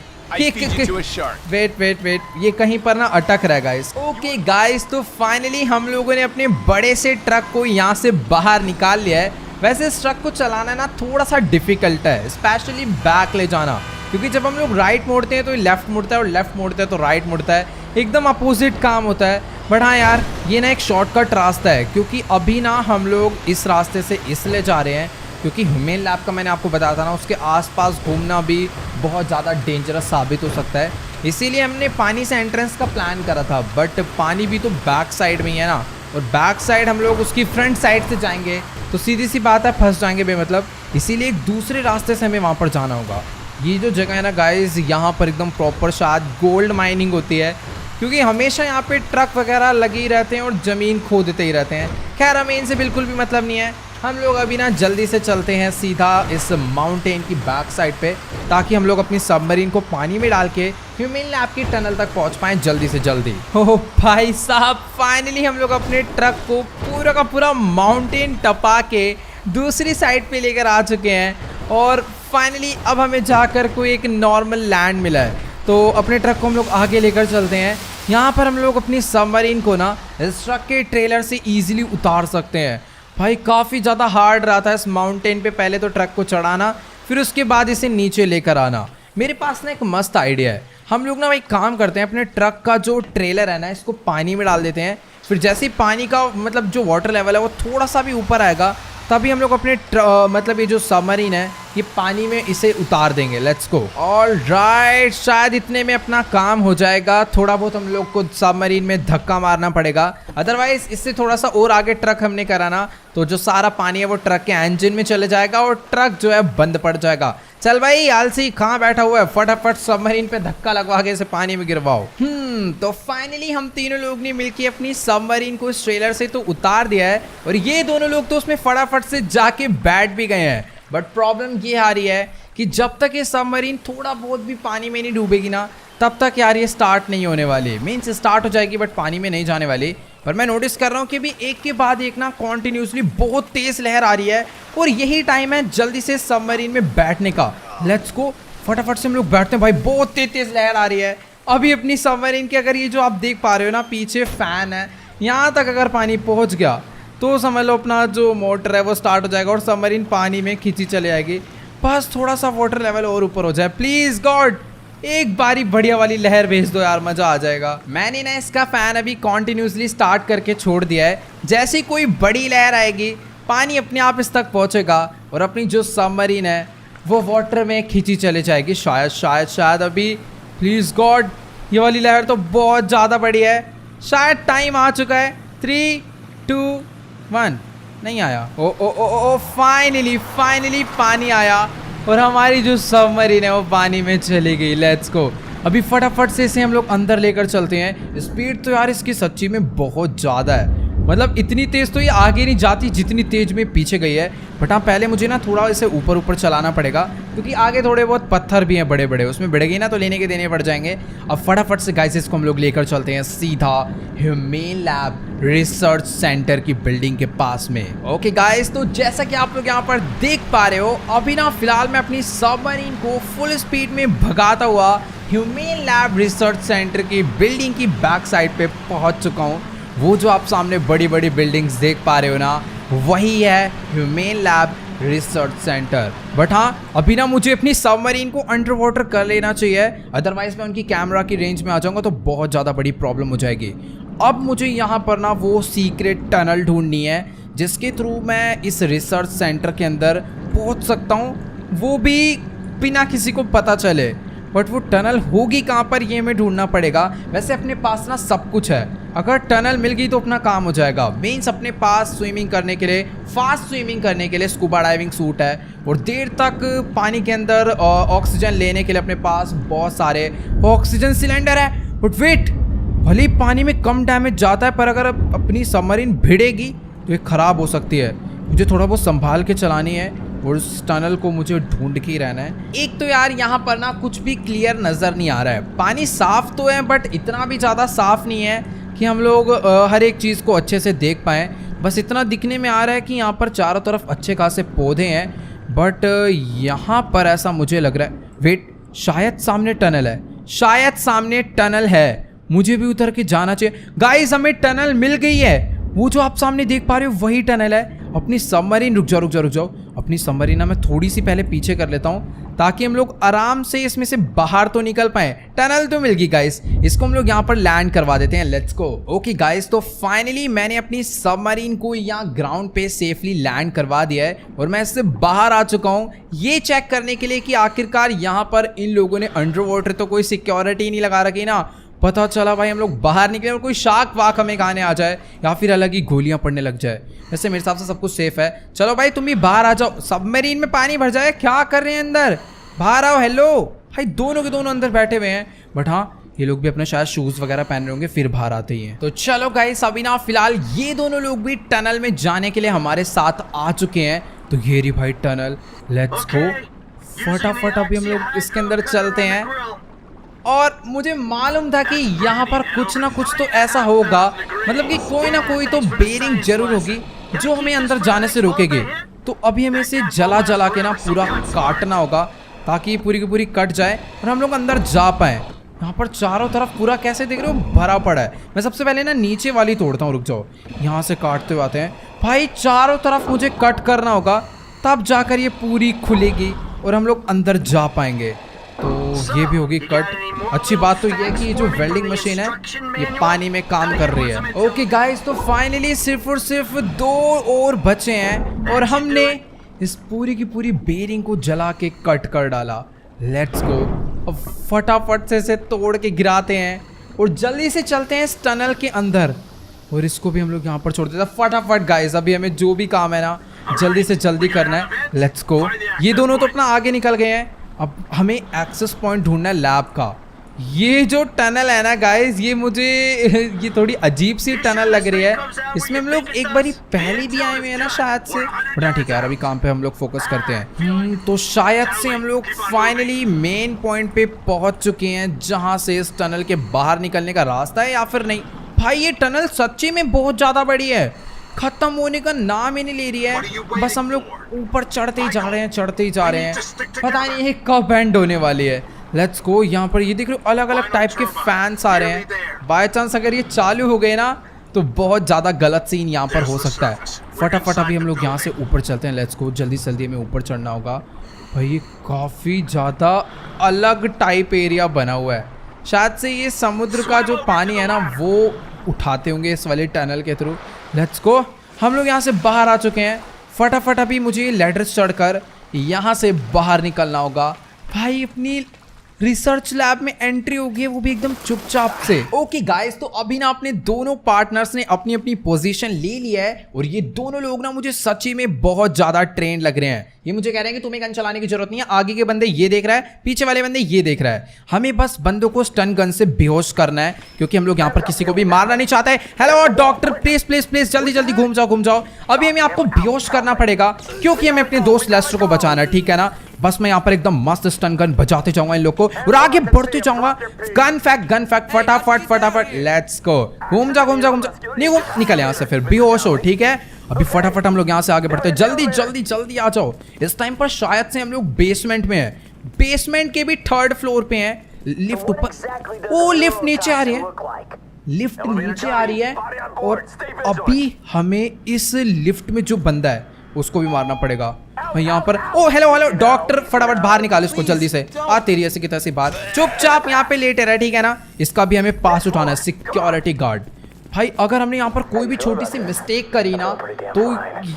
वेट, ये कहीं पर ना अटक रहा है गाइस। ओके गाइस, तो फाइनली हम लोगों ने अपने बड़े से ट्रक को यहाँ से बाहर निकाल लिया है। वैसे इस ट्रक को चलाना ना थोड़ा सा डिफिकल्ट है, स्पेशली बैक ले जाना, क्योंकि जब हम लोग राइट मोड़ते हैं तो लेफ्ट मुड़ता है और लेफ्ट मोड़ते हैं तो राइट मुड़ता है, एकदम अपोजिट काम होता है। बट हाँ यार, ये ना एक शॉर्टकट रास्ता है, क्योंकि अभी ना हम लोग इस रास्ते से इसलिए जा रहे हैं क्योंकि ह्यूमन लैब का मैंने आपको बताया था ना उसके आसपास घूमना भी बहुत ज़्यादा डेंजरस साबित हो सकता है, इसीलिए हमने पानी से एंट्रेंस का प्लान करा था। बट पानी भी तो बैक साइड में ही है ना, और बैक साइड हम लोग उसकी फ्रंट साइड से जाएंगे तो सीधी सी बात है फंस जाएंगे बेमतलब, इसीलिए एक दूसरे रास्ते से हमें वहाँ पर जाना होगा। ये जो जगह है ना गाइज, यहाँ पर एकदम प्रॉपर शायद गोल्ड माइनिंग होती है, क्योंकि हमेशा यहाँ पे ट्रक वगैरह लगे ही रहते हैं और ज़मीन खोदते ही रहते हैं। खैर हमें इनसे बिल्कुल भी मतलब नहीं है, हम लोग अभी ना जल्दी से चलते हैं सीधा इस माउंटेन की बैक साइड पे, ताकि हम लोग अपनी सबमरीन को पानी में डाल के ह्यूमन लैब की टनल तक पहुँच पाएँ जल्दी से जल्दी। ओह भाई साहब, फाइनली हम लोग अपने ट्रक को पूरा का पूरा माउंटेन टपा के दूसरी साइड पे लेकर आ चुके हैं और फाइनली अब हमें जाकर कोई एक नॉर्मल लैंड मिला है। तो अपने ट्रक को हम लोग आगे लेकर चलते हैं। यहाँ पर हम लोग अपनी सबमरीन को ना इस ट्रक के ट्रेलर से इजीली उतार सकते हैं। भाई काफ़ी ज़्यादा हार्ड रहा था इस माउंटेन पे पहले तो ट्रक को चढ़ाना, फिर उसके बाद इसे नीचे लेकर आना। मेरे पास ना एक मस्त आइडिया है, हम लोग ना एक काम करते हैं, अपने ट्रक का जो ट्रेलर है ना इसको पानी में डाल देते हैं, फिर जैसे ही पानी का मतलब जो वाटर लेवल है वो थोड़ा सा भी ऊपर आएगा तभी हम लोग अपने मतलब ये जो सबमरीन है ये पानी में इसे उतार देंगे। Let's go. ऑलराइट, शायद इतने में अपना काम हो जाएगा। थोड़ा बहुत हम लोग को सबमरीन में धक्का मारना पड़ेगा, अदरवाइज इससे थोड़ा सा और आगे ट्रक हमने कराना तो जो सारा पानी है वो ट्रक के इंजन में चले जाएगा और ट्रक जो है बंद पड़ जाएगा। चल भाई आलसी कहाँ बैठा हुआ है, फटाफट सबमरीन पे धक्का लगवा के इसे पानी में गिरवाओ। तो फाइनली हम तीनों लोग ने मिलकर अपनी सबमरीन को इस ट्रेलर से तो उतार दिया है और ये दोनों लोग तो उसमें फटाफट से जाके बैठ भी गए हैं। बट प्रॉब्लम ये आ रही है कि जब तक ये सबमरीन थोड़ा बहुत भी पानी में नहीं डूबेगी ना तब तक यार ये स्टार्ट नहीं होने वाली। मीन्स स्टार्ट हो जाएगी बट पानी में नहीं जाने वाली। पर मैं नोटिस कर रहा हूँ कि भी एक के बाद एक ना कॉन्टिन्यूसली बहुत तेज़ लहर आ रही है और यही टाइम है जल्दी से सबमरीन में बैठने का। लेट्स गो, फटाफट से हम लोग बैठते हैं। भाई बहुत तेज़ लहर आ रही है। अभी अपनी सबमरीन के अगर ये जो आप देख पा रहे हो ना पीछे फैन है, यहाँ तक अगर पानी पहुँच गया तो समझ लो अपना जो मोटर है वो स्टार्ट हो जाएगा और सबमरीन पानी में खींची चले जाएगी। बस थोड़ा सा वाटर लेवल और ऊपर हो जाए प्लीज़ गॉड, एक बारी बढ़िया वाली लहर भेज दो यार, मज़ा आ जाएगा। मैंने ना इसका फ़ैन अभी कॉन्टिन्यूसली स्टार्ट करके छोड़ दिया है, जैसे कोई बड़ी लहर आएगी पानी अपने आप इस तक पहुँचेगा और अपनी जो सबमरीन है वो वाटर में खींची चले जाएगी। शायद अभी प्लीज़ गॉड ये वाली लहर तो बहुत ज़्यादा बड़ी है। शायद टाइम आ चुका है। 3, 2, 1 नहीं आया। ओ ओ ओ ओ फाइनली पानी आया और हमारी जो सबमरीन है वो पानी में चली गई। Let's go. अभी फटाफट से इसे हम लोग अंदर लेकर चलते हैं। स्पीड तो यार इसकी सच्ची में बहुत ज़्यादा है, मतलब इतनी तेज़ तो ये आगे नहीं जाती जितनी तेज में पीछे गई है। बट हाँ पहले मुझे ना थोड़ा इसे ऊपर ऊपर चलाना पड़ेगा, क्योंकि आगे थोड़े बहुत पत्थर भी हैं बड़े बड़े, उसमें भिड़ गई ना तो लेने के देने पड़ जाएंगे। अब फटाफट से गाइस इसको हम लोग लेकर चलते हैं सीधा ह्यूमेन लैब रिसर्च सेंटर की बिल्डिंग के पास में। ओके गाइस, तो जैसा कि आप लोग यहाँ पर देख पा रहे हो, अभी ना फिलहाल मैं अपनी सबमरीन को फुल स्पीड में भगाता हुआ ह्यूमेन लैब रिसर्च सेंटर की बिल्डिंग की बैक साइड पे पहुँच चुका हूँ। वो जो आप सामने बड़ी बड़ी बिल्डिंग्स देख पा रहे हो ना, वही है humane lab research centre. But हाँ अभी ना मुझे अपनी सबमरीन को अंडर वाटर कर लेना चाहिए, अदरवाइज मैं उनकी कैमरा की रेंज में आ जाऊंगा तो बहुत ज़्यादा बड़ी प्रॉब्लम हो जाएगी। अब मुझे यहाँ पर ना वो सीक्रेट टनल ढूंढनी है जिसके थ्रू मैं इस रिसर्च सेंटर के अंदर पहुँच सकता हूँ, वो भी बिना किसी को पता चले। बट वो टनल होगी कहाँ पर ये हमें ढूंढना पड़ेगा। वैसे अपने पास ना सब कुछ है, अगर टनल मिल गई तो अपना काम हो जाएगा। मीन्स अपने पास स्विमिंग करने के लिए, फास्ट स्विमिंग करने के लिए स्कूबा डाइविंग सूट है, और देर तक पानी के अंदर ऑक्सीजन लेने के लिए अपने पास बहुत सारे ऑक्सीजन सिलेंडर है। बट वेट, भले ही पानी में कम डैमेज जाता है पर अगर अपनी सबमरीन भिड़ेगी तो ये ख़राब हो सकती है। मुझे थोड़ा बहुत संभाल के चलानी है और उस टनल को मुझे ढूंढ के ही रहना है। एक तो यार यहाँ पर ना कुछ भी क्लियर नज़र नहीं आ रहा है। पानी साफ़ तो है बट इतना भी ज़्यादा साफ़ नहीं है कि हम लोग हर एक चीज़ को अच्छे से देख पाएँ। बस इतना दिखने में आ रहा है कि यहाँ पर चारों तरफ अच्छे खासे पौधे हैं। बट यहाँ पर ऐसा मुझे लग रहा है, वेट, शायद सामने टनल है, शायद सामने टनल है, मुझे भी उतर के जाना चाहिए। गाइस हमें टनल मिल गई है, वो जो आप सामने देख पा रहे हो वही टनल है। अपनी सबमरीन, रुक जाओ, अपनी सबमरीन मैं थोड़ी सी पहले पीछे कर लेता हूँ ताकि हम लोग आराम से इसमें से बाहर तो निकल पाए। टनल तो मिल गई गाइस, इसको हम लोग यहाँ पर लैंड करवा देते हैं। Let's go. ओके गाइस, तो फाइनली मैंने अपनी सबमरीन को यहाँ ग्राउंड पे सेफली लैंड करवा दिया है और मैं इससे बाहर आ चुका हूँ ये चेक करने के लिए कि आखिरकार यहाँ पर इन लोगों ने अंडर वाटर तो कोई सिक्योरिटी नहीं लगा रखी ना। पता चला भाई हम लोग बाहर निकले और कोई शार्क वाक हमें खाने आ जाए या फिर अलग ही गोलियां पड़ने लग जाए। वैसे मेरे हिसाब से सब कुछ सेफ है। चलो भाई तुम भी बाहर आ जाओ, सबमरीन में पानी भर जाए, क्या कर रहे हैं अंदर, बाहर आओ। हेलो भाई, दोनों के दोनों अंदर बैठे हुए हैं। बट हाँ ये लोग भी अपने शायद शूज़ वगैरह पहन रहे होंगे, फिर बाहर आते ही हैं। तो चलो गाइस, अभी ना फिलहाल ये दोनों लोग भी टनल में जाने के लिए हमारे साथ आ चुके हैं। तो ये रही भाई टनल, लेट्स गो। फटाफट अभी हम लोग इसके अंदर चलते हैं। और मुझे मालूम था कि यहाँ पर कुछ ना कुछ तो ऐसा होगा, मतलब कि कोई ना कोई तो बेरिंग जरूर होगी जो हमें अंदर जाने से रोकेगी। तो अभी हमें इसे जला जला के ना पूरा काटना होगा ताकि पूरी की पूरी कट जाए और हम लोग अंदर जा पाएँ। यहाँ पर चारों तरफ पूरा कैसे देख रहे हो, भरा पड़ा है। मैं सबसे पहले ना नीचे वाली तोड़ता हूँ, रुक जाओ, यहाँ से काटते हुए आते हैं। भाई चारों तरफ मुझे कट करना होगा, तब जाकर ये पूरी खुलेगी और हम लोग अंदर जा पाएंगे। तो ये भी होगी कट। अच्छी बात तो ये है कि ये जो वेल्डिंग मशीन है ये पानी में काम कर रही है। ओके गाइस, तो फाइनली सिर्फ और सिर्फ 2 और बचे हैं और हमने इस पूरी की पूरी बेरिंग को जला के कट कर डाला। Let's go. अब फटाफट से इसे तोड़ के गिराते हैं और जल्दी से चलते हैं इस टनल के अंदर और इसको भी हम लोग यहाँ पर छोड़ देते हैं। फटाफट गाइस, अभी हमें जो भी काम है ना जल्दी से जल्दी करना है। लेट्स गो। ये दोनों तो अपना आगे निकल गए हैं, अब हमें एक्सेस पॉइंट ढूंढना है लैब का। ये जो टनल है ना गाइस, ये मुझे ये थोड़ी अजीब सी टनल लग रही है। इसमें हम लोग एक बारी पहले भी आए हुए हैं ना शायद से। बट हाँ ठीक है यार, अभी काम पे हम लोग फोकस करते हैं। तो शायद से हम लोग फाइनली मेन पॉइंट पे पहुंच चुके हैं जहां से इस टनल के बाहर निकलने का रास्ता है या फिर नहीं। भाई ये टनल सच्ची में बहुत ज़्यादा बड़ी है, खत्म होने का नाम ही नहीं ले रही है। बस हम लोग ऊपर चढ़ते ही जा रहे हैं, चढ़ते ही जा रहे हैं, पता नहीं ये कब एंड होने वाली है। लेट्स गो। यहाँ पर ये देख रहे हो अलग अलग टाइप के फैंस आ रहे हैं। बाय चांस अगर ये चालू हो गए ना तो बहुत ज़्यादा गलत सीन यहाँ पर हो सकता है। फटाफट अभी हम लोग यहाँ से ऊपर चलते हैं। लेट्स गो, जल्दी जल्दी हमें ऊपर चढ़ना होगा। भाई ये काफ़ी ज़्यादा अलग टाइप एरिया बना हुआ है, शायद से ये समुद्र का जो पानी है ना वो उठाते होंगे इस वाले टनल के थ्रू। Let's go. हम लोग यहाँ से बाहर आ चुके हैं। फटाफट अभी मुझे लैडर चढ़कर यहाँ से बाहर निकलना होगा। भाई अपनी रिसर्च लैब में एंट्री होगी, वो भी एकदम चुपचाप से। ओके गाइस, तो अभी ना अपने दोनों पार्टनर्स ने अपनी अपनी पोजीशन ले लिया है और ये दोनों लोग ना मुझे सच्ची में बहुत ज्यादा ट्रेन लग रहे हैं। ये मुझे कह रहे हैं कि तुम्हें गन चलाने की जरूरत नहीं है, आगे के बंदे ये देख रहा है, पीछे वाले बंदे ये देख रहा है, हमें बस बंदों को स्टन गन से बेहोश करना है क्योंकि हम लोग यहाँ पर किसी को भी मारना नहीं चाहते। Hello doctor, please please please जल्दी जल्दी घूम जाओ घूम जाओ। अभी हमें आपको बेहोश करना पड़ेगा क्योंकि हमें अपने दोस्त लेस्टर को बचाना है, ठीक है ना। बस मैं यहाँ पर एकदम मस्त स्टन गन बजाते जाऊंगा इन लोग को और आगे बढ़ते जाऊंगा। गन फैक्ट फटाफट फटाफट, लेट्स गो। घूम जा घूम जा घूम जा, नहीं घूम, निकल यहाँ से फिर बेहोश हो, ठीक है। अभी फटाफट हम लोग यहाँ से आगे बढ़ते हैं, जल्दी जल्दी जल्दी आ जाओ। इस टाइम पर शायद से हम लोग बेसमेंट में है, बेसमेंट के भी 3rd फ्लोर पे हैं। लिफ्ट ऊपर, ओ लिफ्ट नीचे आ रही है, लिफ्ट नीचे आ रही है और अभी हमें इस लिफ्ट में जो बंदा है उसको भी मारना पड़ेगा। यहाँ पर ओ हेलो हेलो डॉक्टर, फटाफट बाहर निकाल इसको जल्दी से। आ तेरी ऐसी की तैसी बात, चुपचाप यहाँ पे लेटे रहे, ठीक है ना। इसका भी हमें पास उठाना है, सिक्योरिटी गार्ड। भाई अगर हमने यहाँ पर कोई भी छोटी सी मिस्टेक करी ना तो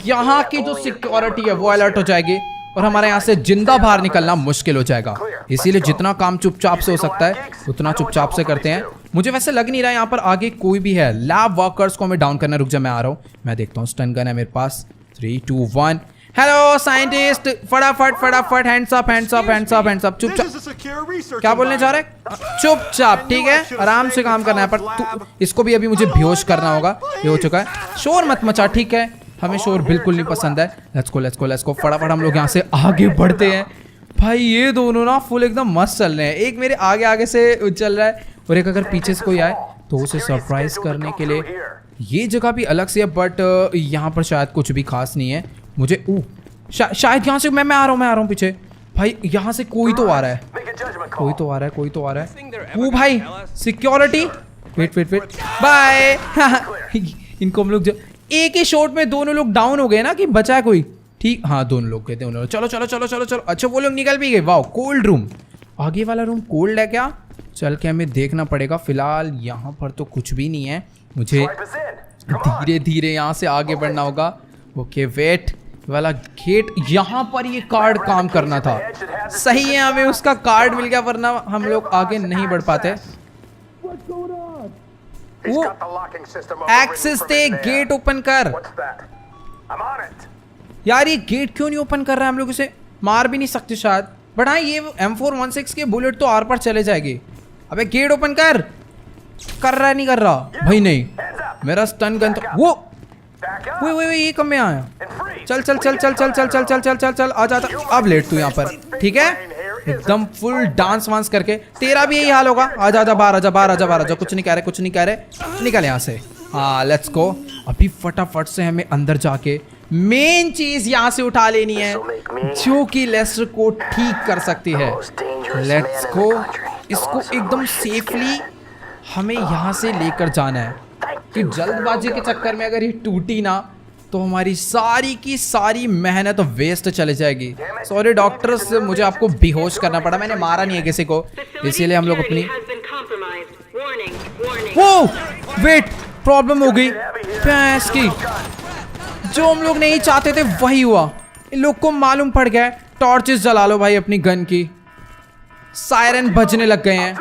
यहाँ की जो सिक्योरिटी है वो अलर्ट हो जाएगी और हमारे यहाँ से जिंदा बाहर निकलना मुश्किल हो जाएगा। इसीलिए जितना काम चुपचाप से हो सकता है उतना चुपचाप से करते हैं। मुझे वैसे लग नहीं रहा है यहाँ पर आगे कोई भी है। लैब वर्कर्स को हमें डाउन करना, रुक जा मैं आ रहा हूँ, मैं देखता हूँ। स्टन गन है मेरे पास, 3 2 1। हेलो साइंटिस्ट, फटाफट फटाफट, hands up hands up hands up hands up. चुपचाप, क्या बोलने जा रहे हैं? चुपचाप, ठीक है, आराम से काम करना है। पर इसको भी अभी मुझे बेहोश करना होगा, ये हो चुका है। शोर मत मचा, ठीक है, हमें शोर बिल्कुल नहीं पसंद है। Let's go let's go let's go, फटाफट हम लोग यहाँ से आगे बढ़ते हैं। भाई ये दोनों ना फुल एकदम मस्त चल रहे हैं, एक मेरे आगे आगे से चल रहा है और एक अगर पीछे से कोई आए तो उसे सरप्राइज करने के लिए। ये जगह भी अलग से है बट यहाँ पर शायद कुछ भी खास नहीं है। मुझे शायद यहाँ से मैं आ रहा हूँ पीछे। भाई यहाँ से कोई तो आ रहा है, कोई तो आ रहा है। वो भाई security, wait wait wait, bye. इनको हम लोग एक ही शॉट में दोनों लोग डाउन हो गए ना, कि बचा है कोई? ठीक, हाँ दोनों लोग गए थे, दोनों लोग। चलो चलो चलो चलो चलो, अच्छा वो लोग निकल भी गए। वाओ, कोल्ड रूम, आगे वाला रूम कोल्ड है क्या? चल के हमें देखना पड़ेगा। फिलहाल यहाँ पर तो कुछ भी नहीं है, मुझे धीरे धीरे यहाँ से आगे बढ़ना होगा। ओके वेट, वाला गेट, यहाँ पर ये कार्ड काम करना था। सही है, हमें उसका कार्ड मिल गया, वरना हम लोग आगे नहीं बढ़ पाते। वो एक्सेस दे, गेट ओपन कर। यार ये गेट क्यों नहीं ओपन कर रहा है? हम लोग इसे मार भी नहीं सकते शायद, बट हाँ ये M416 के बुलेट तो आर पर चले जाएगी। अबे गेट ओपन कर रहा है, नहीं कर रहा भाई। नहीं, मेरा स्टन गन तो वो ये कम में आया। चल चल चल चल चल चल चल चल चल चल चल, आ जाता। अब लेट तू यहाँ पर, ठीक है, एकदम फुल डांस वांस करके। तेरा भी यही हाल होगा, आ जा जा, बाहर आ जा, बाहर आ जा, बाहर आ जा। कुछ नहीं कह रहे, कुछ नहीं कह रहे, निकल यहाँ से। हाँ लेट्स गो। अभी फटाफट से हमें अंदर जाके मेन चीज यहाँ से उठा लेनी है जो कि लेस्टर को ठीक कर सकती है। लेट्स गो, इसको एकदम सेफली हमें यहाँ से लेकर जाना है कि जल्दबाजी के चक्कर में अगर ये टूटी ना तो हमारी सारी की सारी मेहनत वेस्ट चले जाएगी। सॉरी डॉक्टर्स, मुझे आपको बेहोश करना पड़ा, मैंने मारा नहीं है किसी को, इसीलिए हम लोग अपनी वो वेट प्रॉब्लम हो गई भैंस की। जो हम लोग नहीं चाहते थे वही हुआ, इन लोग को मालूम पड़ गया। टॉर्चेस जला लो भाई अपनी गन की, सायरन बजने लग गए हैं,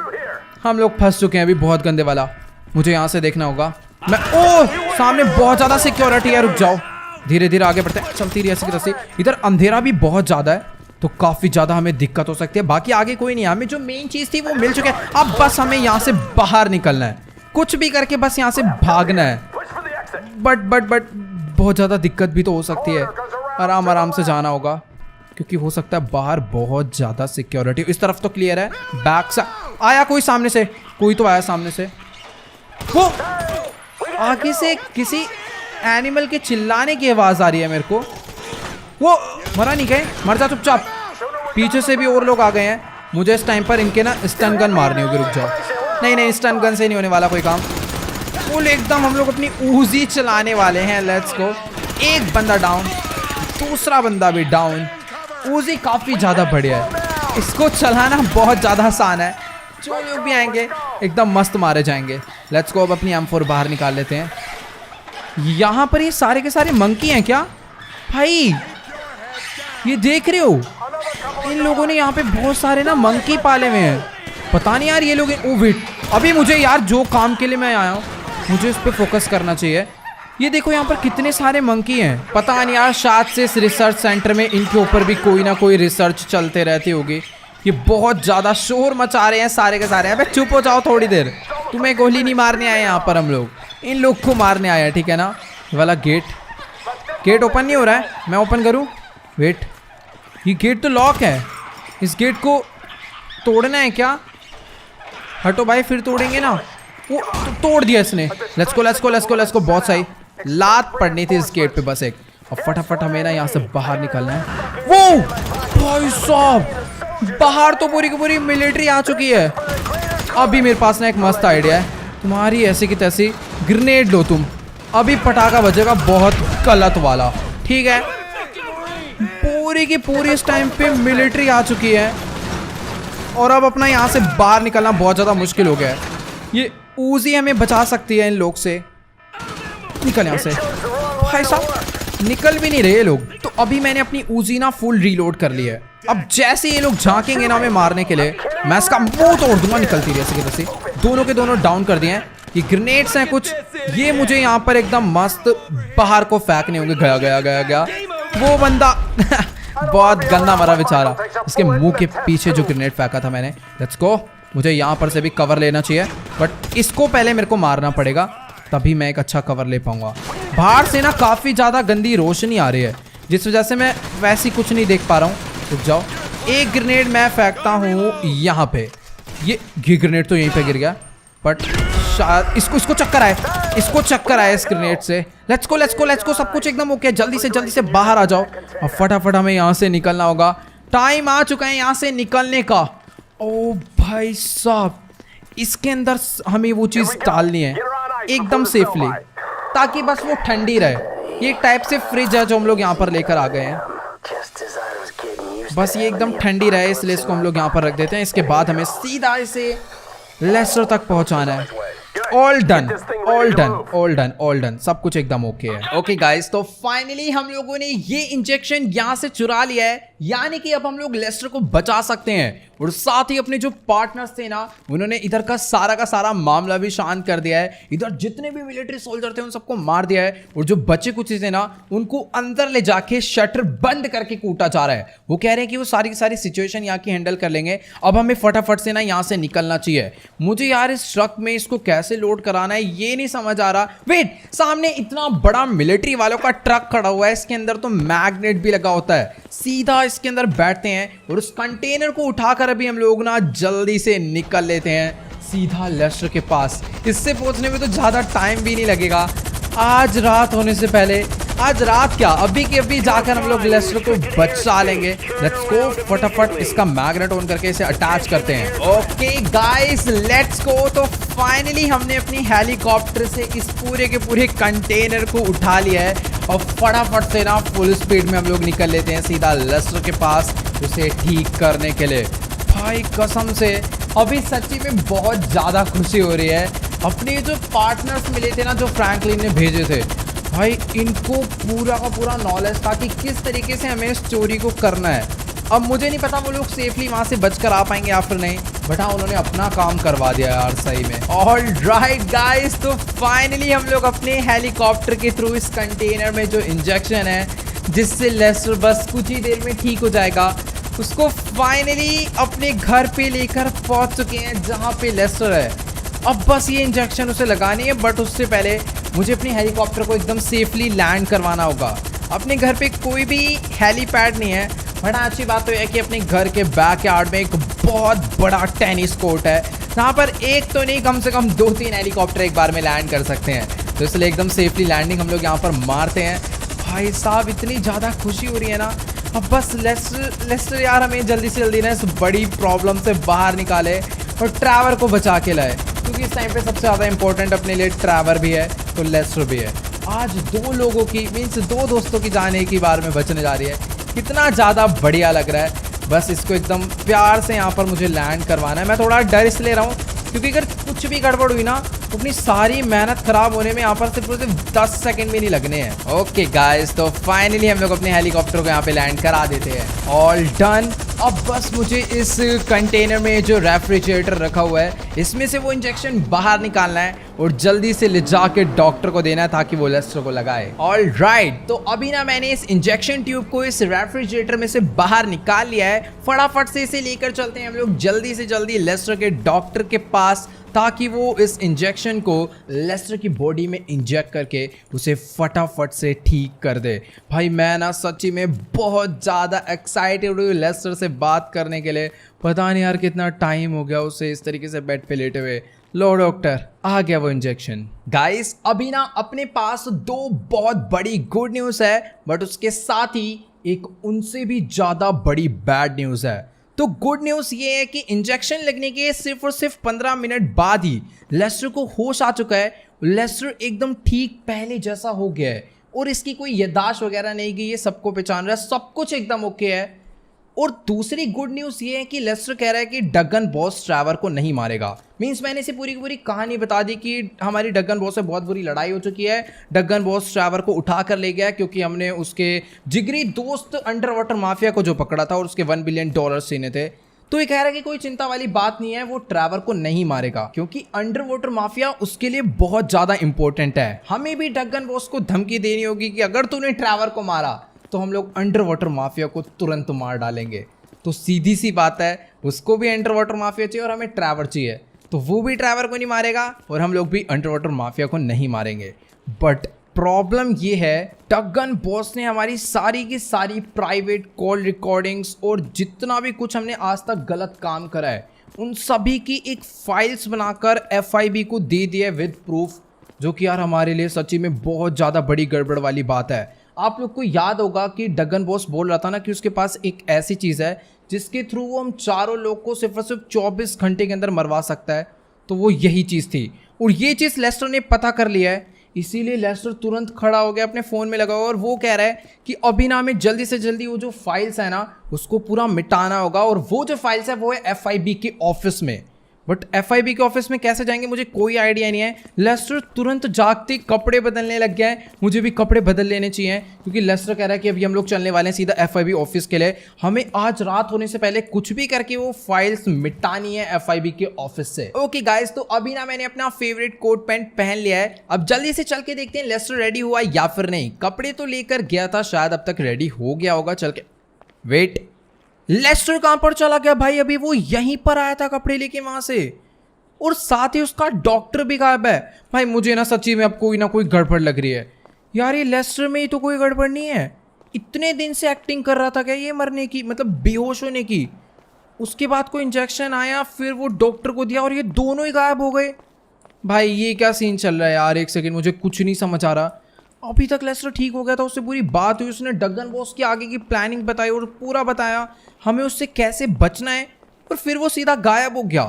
हम लोग फंस चुके हैं अभी बहुत गंदे वाला। मुझे यहाँ से देखना होगा। मैं सामने बहुत ज्यादा सिक्योरिटी है, रुक जाओ, धीरे धीरे आगे बढ़ते हैं। चलती रही ऐसी की तैसी। इधर अंधेरा भी बहुत ज्यादा है तो काफी ज्यादा हमें दिक्कत हो सकती है। बाकी आगे कोई नहीं है, हमें जो मेन चीज थी वो मिल चुकी है। अब बस हमें यहाँ से बाहर निकलना है, कुछ भी करके बस यहाँ से भागना है। बट बहुत ज्यादा दिक्कत भी तो हो सकती है, आराम आराम से जाना होगा क्योंकि हो सकता है बाहर बहुत ज्यादा सिक्योरिटी। इस तरफ तो क्लियर है, बैक से आया कोई, सामने से कोई तो आया, सामने से वो आगे से किसी एनिमल के चिल्लाने की आवाज आ रही है मेरे को। वो मरा नहीं गए, मर जा चुपचाप। पीछे से भी और लोग आ गए हैं, मुझे इस टाइम पर इनके ना स्टन गन मारनी होगी। रुक जाओ, नहीं स्टन गन से नहीं होने वाला कोई काम। फुल एकदम हम लोग अपनी ऊजी चलाने वाले हैं। Let's go. एक बंदा डाउन, दूसरा बंदा भी डाउन। ऊजी काफी ज्यादा बढ़िया है, इसको चलाना बहुत ज्यादा आसान है। जो लोग भी आएंगे एकदम मस्त मारे जाएंगे। लेट्स गो, अब अपनी M4 बाहर निकाल लेते हैं। यहाँ पर ये सारे के सारे मंकी हैं क्या भाई? ये देख रहे हो, इन लोगों ने यहाँ पे बहुत सारे ना मंकी पाले हुए हैं। पता नहीं यार ये लोग। ओ वेट, अभी मुझे यार जो काम के लिए मैं आया हूँ मुझे इस पर फोकस करना चाहिए। ये देखो यहाँ पर कितने सारे मंकी हैं। पता नहीं यार, शायद से इस रिसर्च सेंटर में इनके ऊपर भी कोई ना कोई रिसर्च चलते रहती होगी। ये बहुत ज़्यादा शोर मचा रहे हैं सारे के सारे। अबे चुप हो जाओ थोड़ी देर, तुम्हें गोली नहीं मारने आए यहाँ पर, हम लोग इन लोग को मारने आए हैं, ठीक है ना। ये वाला गेट ओपन नहीं हो रहा है, मैं ओपन करूँ? वेट, ये गेट तो लॉक है। इस गेट को तोड़ना है क्या? हटो भाई, फिर तोड़ेंगे ना। वो तो तोड़ दिया इसने। Let's go. बहुत सही, लात पड़नी थी इस गेट पे बस एक। और फटाफट हमें ना यहाँ से बाहर निकलना है। वो भाई साहब, बाहर तो पूरी की पूरी मिलिट्री आ चुकी है। अभी मेरे पास ना एक मस्त आइडिया है। तुम्हारी ऐसी की तैसी ग्रेनेड लो तुम, अभी पटाखा बजेगा बहुत गलत वाला, ठीक है। पूरी की पूरी इस टाइम पे मिलिट्री आ चुकी है और अब अपना यहाँ से बाहर निकलना बहुत ज़्यादा मुश्किल हो गया है। ये ऊजी हमें बचा सकती है इन लोग से। निकल यहाँ से भाई साहब, निकल भी नहीं रहे ये लोग। तो अभी मैंने अपनी ऊजी ना फुल रीलोड कर ली है। अब जैसे ये लोग झांकेंगे ना हमें मारने के लिए, मैं इसका मुंह तोड़ दूंगा। निकलती रही ऐसे की तैसी। दोनों के दोनों डाउन कर दिए हैं। ये ग्रेनेड्स हैं कुछ, ये मुझे यहाँ पर एकदम मस्त बाहर को फेंकने होंगे। गया वो बंदा बहुत गंदा मरा बेचारा। इसके मुंह के पीछे जो ग्रेनेड फेंका था मैंने। लेट्स गो, मुझे यहाँ पर से भी कवर लेना चाहिए, बट इसको पहले मेरे को मारना पड़ेगा, तभी मैं एक अच्छा कवर ले पाऊंगा। बाहर से ना काफ़ी ज़्यादा गंदी रोशनी आ रही है, जिस वजह से मैं वैसी कुछ नहीं देख पा रहा हूँ। रुक जाओ, एक ग्रेनेड मैं फेंकता हूँ यहाँ पे। ये ग्रेनेड तो यहीं पे गिर गया, बट शायद इसको चक्कर आए इस ग्रेनेड से। लेट्स गो, सब कुछ एकदम ओके। जल्दी से बाहर आ जाओ और फटाफट हमें यहाँ से निकलना होगा। टाइम आ चुका है यहाँ से निकलने का। ओ भाई साहब, इसके अंदर हमें वो चीज़ डालनी है एकदम सेफली, ताकि बस वो ठंडी रहे। ये एक टाइप से फ्रिज है जो हम लोग यहाँ पर लेकर आ गए हैं। बस ये एकदम ठंडी रहे, इसलिए इसको हम लोग यहाँ पर रख देते हैं। इसके बाद हमें सीधा इसे लेस्टर तक पहुँचाना है। ऑल डन, सब कुछ एकदम ओके है। ओके गाइस, तो फाइनली हम लोगों ने ये इंजेक्शन यहाँ से चुरा लिया है, यानी कि अब हम लोग लेस्टर को बचा सकते हैं। और साथ ही अपने जो पार्टनर्स थे ना, उन्होंने इधर का सारा मामला भी शांत कर दिया है। इधर जितने भी मिलिट्री सोल्जर थे उन सबको मार दिया है, और जो बचे कुछ थे ना, उनको अंदर ले जाके शटर बंद करके कूटा जा रहा है। वो कह रहे हैं कि वो सारी की सारी सिचुएशन यहाँ की हैंडल कर लेंगे। अब हमें फटाफट से ना यहाँ से निकलना चाहिए। मुझे यार इस ट्रक में इसको कैसे लोड कराना है ये नहीं समझ आ रहा। वेट, सामने इतना बड़ा मिलिट्री वालों का ट्रक खड़ा हुआ है, इसके अंदर तो मैग्नेट भी लगा होता है। सीधा इसके अंदर बैठते हैं और उस कंटेनर को उठाकर अभी हम लोग ना जल्दी से निकल लेते हैं सीधा लेस्टर के पास। इससे पहुंचने में तो ज़्यादा टाइम भी नहीं लगेगा। आज रात होने से पहले, आज रात क्या, अभी के अभी जाकर हम लोग लेस्टर को बचा लेंगे। लेट्स गो, फटाफट इसका मैग्नेट ऑन करके इसे अटैच करते हैं। Okay guys, let's go. तो फाइनली हमने अपनी हेलीकॉप्टर से इस पूरे के पूरे कंटेनर को उठा लिया है और फटाफट से ना फुल स्पीड में हम लोग निकल लेते हैं सीधा लेस्टर के पास उसे ठीक करने के लिए। भाई कसम से अभी सच्ची में बहुत ज़्यादा खुशी हो रही है। अपने जो पार्टनर्स मिले थे ना, जो फ्रैंकलिन ने भेजे थे, भाई इनको पूरा का पूरा नॉलेज था कि किस तरीके से हमें इस चोरी को करना है। अब मुझे नहीं पता वो लोग सेफली वहाँ से बचकर आ पाएंगे या फिर नहीं, बट हाँ उन्होंने अपना काम करवा दिया यार सही में। ऑल राइट गाइस, तो फाइनली हम लोग अपने हेलीकॉप्टर के थ्रू इस कंटेनर में जो इंजेक्शन है, जिससे लेस्टर बस कुछ ही देर में ठीक हो जाएगा, उसको फाइनली अपने घर पे लेकर पहुंच चुके हैं जहां पे लेस्टर है। अब बस ये इंजेक्शन उसे लगानी है, बट उससे पहले मुझे अपनी हेलीकॉप्टर को एकदम सेफली लैंड करवाना होगा। अपने घर पे कोई भी हेलीपैड नहीं है, बट अच्छी बात तो यह है कि अपने घर के बैकयार्ड में एक बहुत बड़ा टेनिस कोर्ट है, जहाँ पर एक तो नहीं कम से कम 2-3 हेलीकॉप्टर एक बार में लैंड कर सकते हैं। तो इसलिए एकदम सेफली लैंडिंग हम लोग यहाँ पर मारते हैं। भाई साहब इतनी ज़्यादा खुशी हो रही है ना। अब बस लेस्टर यार हमें जल्दी से जल्दी ना इस बड़ी प्रॉब्लम से बाहर निकाले और ट्रैवर को बचा के लाए, क्योंकि इस टाइम पे सबसे ज़्यादा इंपॉर्टेंट अपने लिए ट्रैवर भी है तो लेस्टर भी है। आज 2 लोगों की मीन्स 2 दोस्तों की जान एक ही बार में बचने जा रही है। कितना ज़्यादा बढ़िया लग रहा है। बस इसको एकदम प्यार से यहाँ पर मुझे लैंड करवाना है। मैं थोड़ा डर इसलिए रहा हूँ क्योंकि अगर कुछ भी गड़बड़ हुई ना, तो अपनी सारी मेहनत खराब होने में यहाँ पर सिर्फ 10 सेकंड भी नहीं लगने हैं। ओके गाइस, तो फाइनली हम लोग अपने हेलीकॉप्टर को यहाँ पे लैंड करा देते हैं। All done. अब बस मुझे इस कंटेनर में जो रेफ्रिजरेटर रखा हुआ है इसमें से वो इंजेक्शन बाहर निकालना है और जल्दी से ले जाके डॉक्टर को देना है ताकि वो लेस्टर को लगाए। ऑलराइट, तो अभी ना मैंने इस इंजेक्शन ट्यूब को इस रेफ्रिजरेटर में से बाहर निकाल लिया है। फटाफट से इसे लेकर चलते हैं हम लोग जल्दी से जल्दी लेस्टर के डॉक्टर के पास ताकि वो इस इंजेक्शन को लेस्टर की बॉडी में इंजेक्ट करके उसे फटाफट से ठीक कर दे। भाई मैं ना सच्ची में बहुत ज़्यादा एक्साइटेड हूँ लेस्टर से बात करने के लिए। पता नहीं यार कितना टाइम हो गया उसे इस तरीके से बेड पे लेटे हुए। लो डॉक्टर, आ गया वो इंजेक्शन। गाइस अभी ना अपने पास दो बहुत बड़ी गुड न्यूज़ है, बट उसके साथ ही एक उनसे भी ज़्यादा बड़ी बैड न्यूज़ है। तो गुड न्यूज़ ये है कि इंजेक्शन लगने के सिर्फ और सिर्फ 15 मिनट बाद ही लेस्टर को होश आ चुका है। लेस्टर एकदम ठीक पहले जैसा हो गया है और इसकी कोई याददाश्त वगैरह नहीं गई, ये सबको पहचान रहा है, सब कुछ एकदम ओके है। और दूसरी गुड न्यूज़ ये है कि लेस्टर कह रहा है कि डगन बॉस ट्रैवर को नहीं मारेगा। मीन्स मैंने इसे पूरी की पूरी कहानी बता दी कि हमारी डगन बॉस से बहुत बुरी लड़ाई हो चुकी है। डगन बॉस ट्रैवर को उठा कर ले गया क्योंकि हमने उसके जिगरी दोस्त अंडर वाटर माफिया को जो पकड़ा था और उसके $1 बिलियन सीने थे। तो ये कह रहा है कि कोई चिंता वाली बात नहीं है, वो ट्रैवर को नहीं मारेगा क्योंकि अंडर वाटर माफिया उसके लिए बहुत ज़्यादा इंपॉर्टेंट है। हमें भी डगन बॉस को धमकी देनी होगी कि अगर तूने ट्रैवर को मारा तो हम लोग अंडर वाटर माफिया को तुरंत मार डालेंगे। तो सीधी सी बात है, उसको भी अंडर वाटर माफिया चाहिए और हमें ट्रैवर चाहिए, तो वो भी ट्रैवर को नहीं मारेगा और हम लोग भी अंडर वाटर माफिया को नहीं मारेंगे। बट प्रॉब्लम ये है, डगन बॉस ने हमारी सारी की सारी प्राइवेट कॉल रिकॉर्डिंग्स और जितना भी कुछ हमने आज तक गलत काम करा है उन सभी की एक फाइल्स बनाकर FIB को दे दिया है विद प्रूफ, जो कि यार हमारे लिए सच्ची में बहुत ज़्यादा बड़ी गड़बड़ वाली बात है। आप लोग को याद होगा कि डगन बॉस बोल रहा था ना कि उसके पास एक ऐसी चीज़ है जिसके थ्रू वो हम चारों लोग को सिर्फ और सिर्फ 24 घंटे के अंदर मरवा सकता है। तो वो यही चीज़ थी और ये चीज़ लेस्टर ने पता कर लिया है, इसीलिए लेस्टर तुरंत खड़ा हो गया, अपने फ़ोन में लगा हुआ और वो कह रहा है कि अभी ना हमें जल्दी से जल्दी वो जो फाइल्स है ना उसको पूरा मिटाना होगा। और वो जो फाइल्स है वो है FIB के ऑफिस में। बट FIB के ऑफिस में कैसे जाएंगे मुझे कोई आइडिया नहीं है। लेस्टर तुरंत जागते कपड़े बदलने लग गया है, मुझे भी कपड़े बदल लेने चाहिए क्योंकि लेस्टर कह रहा है कि अभी हम लोग चलने वाले हैं सीधा FIB ऑफिस के लिए। हमें आज रात होने से पहले कुछ भी करके वो फाइल्स मिटानी है FIB के ऑफिस से। ओके गाइस, तो अभी ना मैंने अपना फेवरेट कोट पैंट पहन लिया है, अब जल्दी से चल के देखते हैं लेस्टर रेडी हुआ या फिर नहीं। कपड़े तो लेकर गया था, शायद अब तक रेडी हो गया होगा। चल के वेट, लेस्टर कहां पर चला गया भाई? अभी वो यहीं पर आया था कपड़े लेके वहां से, और साथ ही उसका डॉक्टर भी गायब है। भाई मुझे ना सच्ची में अब कोई ना कोई गड़बड़ लग रही है यार। ये लेस्टर में ही तो कोई गड़बड़ नहीं है, इतने दिन से एक्टिंग कर रहा था क्या ये मरने की, मतलब बेहोश होने की। उसके बाद कोई इंजेक्शन आया, फिर वो डॉक्टर को दिया और ये दोनों ही गायब हो गए। भाई ये क्या सीन चल रहा है यार? एक सेकेंड, मुझे कुछ नहीं समझ आ रहा। अभी तक लेस्टर ठीक हो गया था, उससे पूरी बात हुई, उसने डगन बॉस की आगे की प्लानिंग बताई और पूरा बताया हमें उससे कैसे बचना है, और फिर वो सीधा गायब हो गया।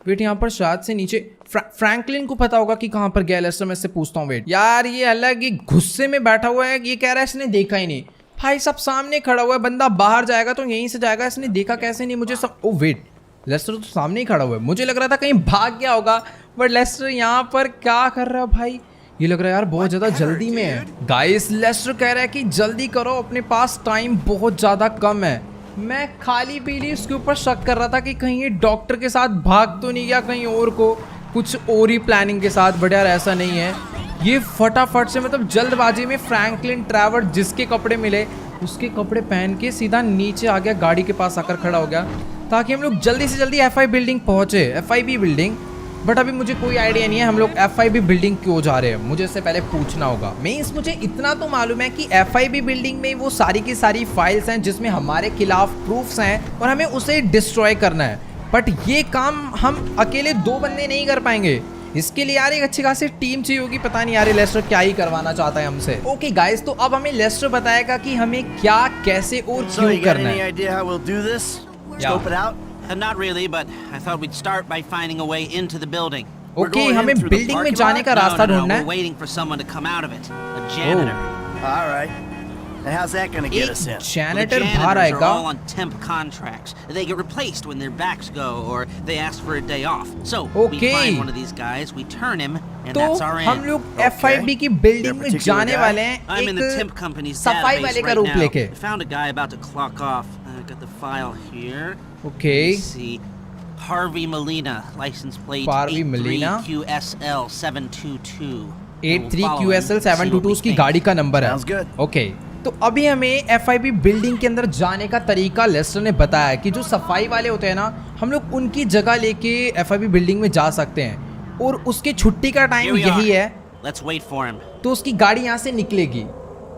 वेट, यहाँ पर शायद से नीचे फ्रैंकलिन को पता होगा कि कहाँ पर गया लेस्टर। मैं इससे पूछता हूँ। वेट यार, ये अलग ही गुस्से में बैठा हुआ है, ये कह रहा है इसने देखा ही नहीं। भाई सब सामने खड़ा हुआ है, बंदा बाहर जाएगा तो यहीं से जाएगा, इसने देखा कैसे नहीं मुझे सब। ओ वेट, लेस्टर तो सामने ही खड़ा हुआ है, मुझे लग रहा था कहीं भाग गया होगा, बट लेस्टर यहाँ पर क्या कर रहा है भाई? ये लग रहा है यार बहुत ज़्यादा जल्दी में है। गाइस लेस्टर कह रहा है कि जल्दी करो, अपने पास टाइम बहुत ज़्यादा कम है। मैं खाली पीली उसके ऊपर शक कर रहा था कि कहीं ये डॉक्टर के साथ भाग तो नहीं गया कहीं और को, कुछ और ही प्लानिंग के साथ। बट यार ऐसा नहीं है, ये फटाफट से मतलब जल्दबाजी में फ्रैंकलिन ट्रैवर जिसके कपड़े मिले उसके कपड़े पहन के सीधा नीचे आ गया, गाड़ी के पास आकर खड़ा हो गया ताकि हम लोग जल्दी से जल्दी FIB बिल्डिंग पहुँचे, FIB बिल्डिंग। बट अभी मुझे कोई आइडिया नहीं है हम लोग FIB बिल्डिंग क्यों जा रहे हैं, मुझे इससे पहले पूछना होगा। मीन्स मुझे इतना तो मालूम है कि FIB बिल्डिंग में वो सारी की सारी फाइल्स हैं जिसमें हमारे खिलाफ प्रूफ्स हैं और हमें उसे डिस्ट्रॉय करना है। बट ये काम हम अकेले 2 बंदे नहीं कर पाएंगे, इसके लिए यार एक अच्छी खासी टीम चाहिए होगी। पता नहीं यार लेस्टर क्या ही करवाना चाहता है हमसे। ओके गाइस, तो अब हमें लेस्टर बताएगा कि हमें क्या, कैसे और क्यों करना है। Not really, but I thought we'd start by finding a way into the building. Okay, हमें बिल्डिंग में जाने का रास्ता ढूंढना है। We're waiting for someone to come out of it. A janitor. All right. And how's that gonna get us in? The janitor बाहर janitors are आएगा. all on temp contracts. They get replaced when their backs go or they ask for a day off. So we Okay. find one of these guys, we turn him, and तो that's our हम end. लोग Okay. FIB की building में particular जाने guy? वाले हैं I'm in the temp एक company's सफाई database वाले का right रूप now. लेके. I found a guy about to clock off. I got the file here. Okay. Let's see. Harvey Molina, license plate Harvey Molina? 83QSL 722. 83QSL 722 उसकी गाड़ी का number है. Sounds good. ओके तो अभी हमें FIB बिल्डिंग के अंदर जाने का तरीका लेस्टर ने बताया कि जो सफाई वाले होते हैं ना, हम लोग उनकी जगह लेके FIB बिल्डिंग में जा सकते हैं और उसके छुट्टी का Here टाइम we यही are. है. Let's wait for him. तो उसकी गाड़ी यहाँ से निकलेगी.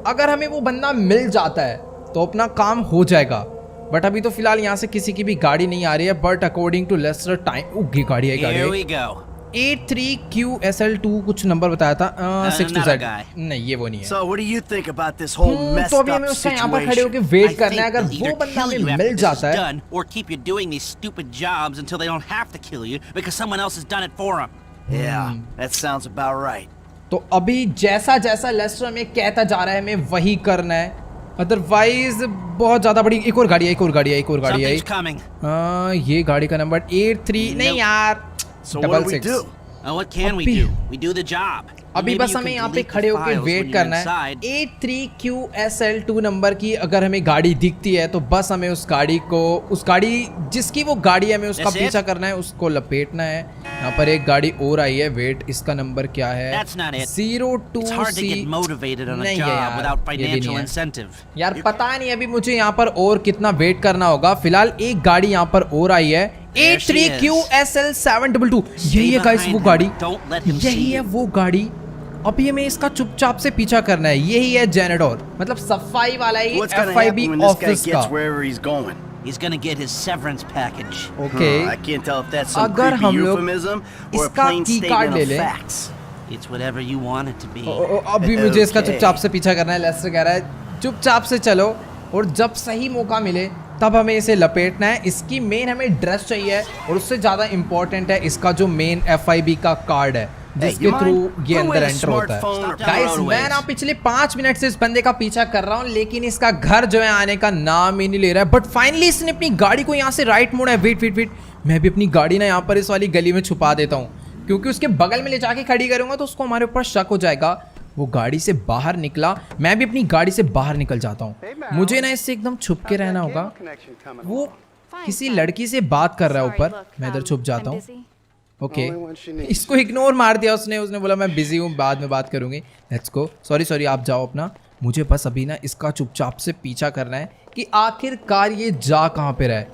अगर हमें वो बंदा मिल जाता है तो अपना काम हो जाएगा. बट अभी तो फिलहाल यहाँ से किसी की भी गाड़ी नहीं आ रही है. But according to Lester time उगी गाड़ी है Here we गाड़ी go. 83QSL2 कुछ नंबर बताया था. 6 not a guy. नहीं ये वो नहीं है. So what do you think about this whole messed तो अभी up हमें उसका यहाँ पर खड़े situation? होकर I वेट think करना है. अगर they'll either वो बंदा kill you हमें after मिल this जाता is है done, or keep you doing these stupid jobs until they don't have to kill you because someone else has done it for them. Yeah, that sounds about right. तो अभी जैसा जैसा Lester हमें कहता जा रहा है हमें वही करना है. अदरवाइज बहुत ज्यादा बड़ी एक और गाड़ी है, एक और गाड़ी है, एक और गाड़ी है. Something's coming. ये गाड़ी का नंबर 83 नहीं Nope. यार So what do we 66. do? What can we अभी- do? We do the job. अभी Maybe बस you हमें can यहाँ पे delete the खड़े होकर files when वेट you're करना है. inside. 83QSL2 नंबर की अगर हमें गाड़ी दिखती है तो बस हमें उस गाड़ी जिसकी वो गाड़ी है हमें उसका That's it? पीछा करना है, उसको लपेटना है. यहाँ पर एक गाड़ी और आई है. वेट इसका नंबर क्या है? That's not it. 02C. It's hard to get motivated on a नहीं है job यार, without ये भी नहीं financial है. incentive. यार पता नहीं अभी मुझे यहाँ पर और कितना वेट करना होगा. फिलहाल एक गाड़ी यहाँ पर और आई है. There she is. 83QSL 722. यही है Stay गाइस वो behind गाड़ी. her. Don't let him see यही है you. वो गाड़ी. अभी हमें इसका चुपचाप से पीछा करना है. यही है जैनेटर, मतलब सफाई वाला ही What's gonna FIB happen when this guy office का. gets wherever he's going? He's gonna get his severance package. Okay I can't tell if that's some अगर creepy हम लोग euphemism or a इसका plain की card statement ले of लें. facts. It's whatever you want it to be. अभी मुझे इसका Okay. चुपचाप से पीछा करना है. लेस्टर कह रहा है चुपचाप से चलो और जब सही मौका मिले तब हमें इसे लपेटना है. इसकी मेन हमें ड्रेस चाहिए और उससे ज़्यादा इम्पोर्टेंट है इसका जो मेन FIB का कार्ड है जिसके you थ्रू mind? ये Put अंदर away the एंटर होता smartphone है. or down guys roadways. मैं ना पिछले 5 मिनट से इस बंदे का पीछा कर रहा हूँ लेकिन इसका घर जो है आने का नाम ही नहीं ले रहा है. बट फाइनली इसने अपनी गाड़ी को यहाँ से राइट मोड़ा है. वेट मैं भी अपनी गाड़ी ना यहाँ पर इस वाली गली में छुपा देता हूँ क्योंकि उसके बगल में ले जाके खड़ी करूंगा तो उसको हमारे ऊपर शक हो जाएगा. वो गाड़ी से बाहर निकला, मैं भी अपनी गाड़ी से बाहर निकल जाता हूँ. मुझे ना इससे एकदम छुप के रहना होगा. वो किसी लड़की से बात कर रहा है ऊपर. मैं इधर छुप जाता हूँ. ओके इसको इग्नोर मार दिया उसने बोला मैं बिजी हूँ बाद में बात करूँगी. Let's go. सॉरी आप जाओ अपना. मुझे बस अभी ना इसका चुपचाप से पीछा करना है कि आखिरकार ये जा कहाँ पे रहा है.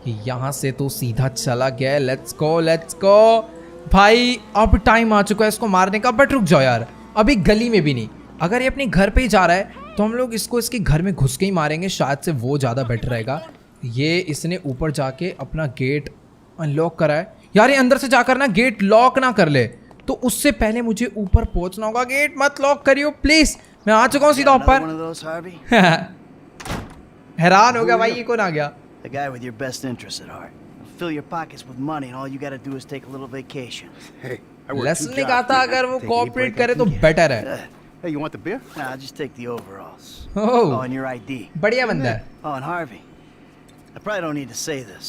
कि यहाँ से तो सीधा चला गया. लेट्स गो भाई. अब टाइम आ चुका है इसको मारने का. बट रुक जाओ यार, अभी गली में भी नहीं. अगर ये अपने घर पे ही जा रहा है तो हम लोग इसको इसके घर में घुस के ही मारेंगे. शायद से वो ज़्यादा बेटर रहेगा. ये इसने ऊपर जाके अपना गेट अनलॉक करा है. यार ये अंदर से जाकर ना गेट लॉक ना कर ले तो उससे पहले मुझे ऊपर पहुंचना होगा. गेट मत लॉक करियो प्लीज. मैं आ चुका हूँ सीधा Got another ऊपर. one of those, Harvey? हैरान हो गया भाई ये कौन आ गया. The guy with your best interests at heart. He'll fill your pockets with money, and all you gotta do is take a little vacation. Hey, I work lesson 2 ने कहा jobs. था अगर वो Take any cooperate break I करे तो can get. Better है. Hey, you want the beer? Nah, just take the overalls. Oh. Oh, and your ID. बढ़िया बंदा है. Oh, and Harvey. I probably don't need to say this,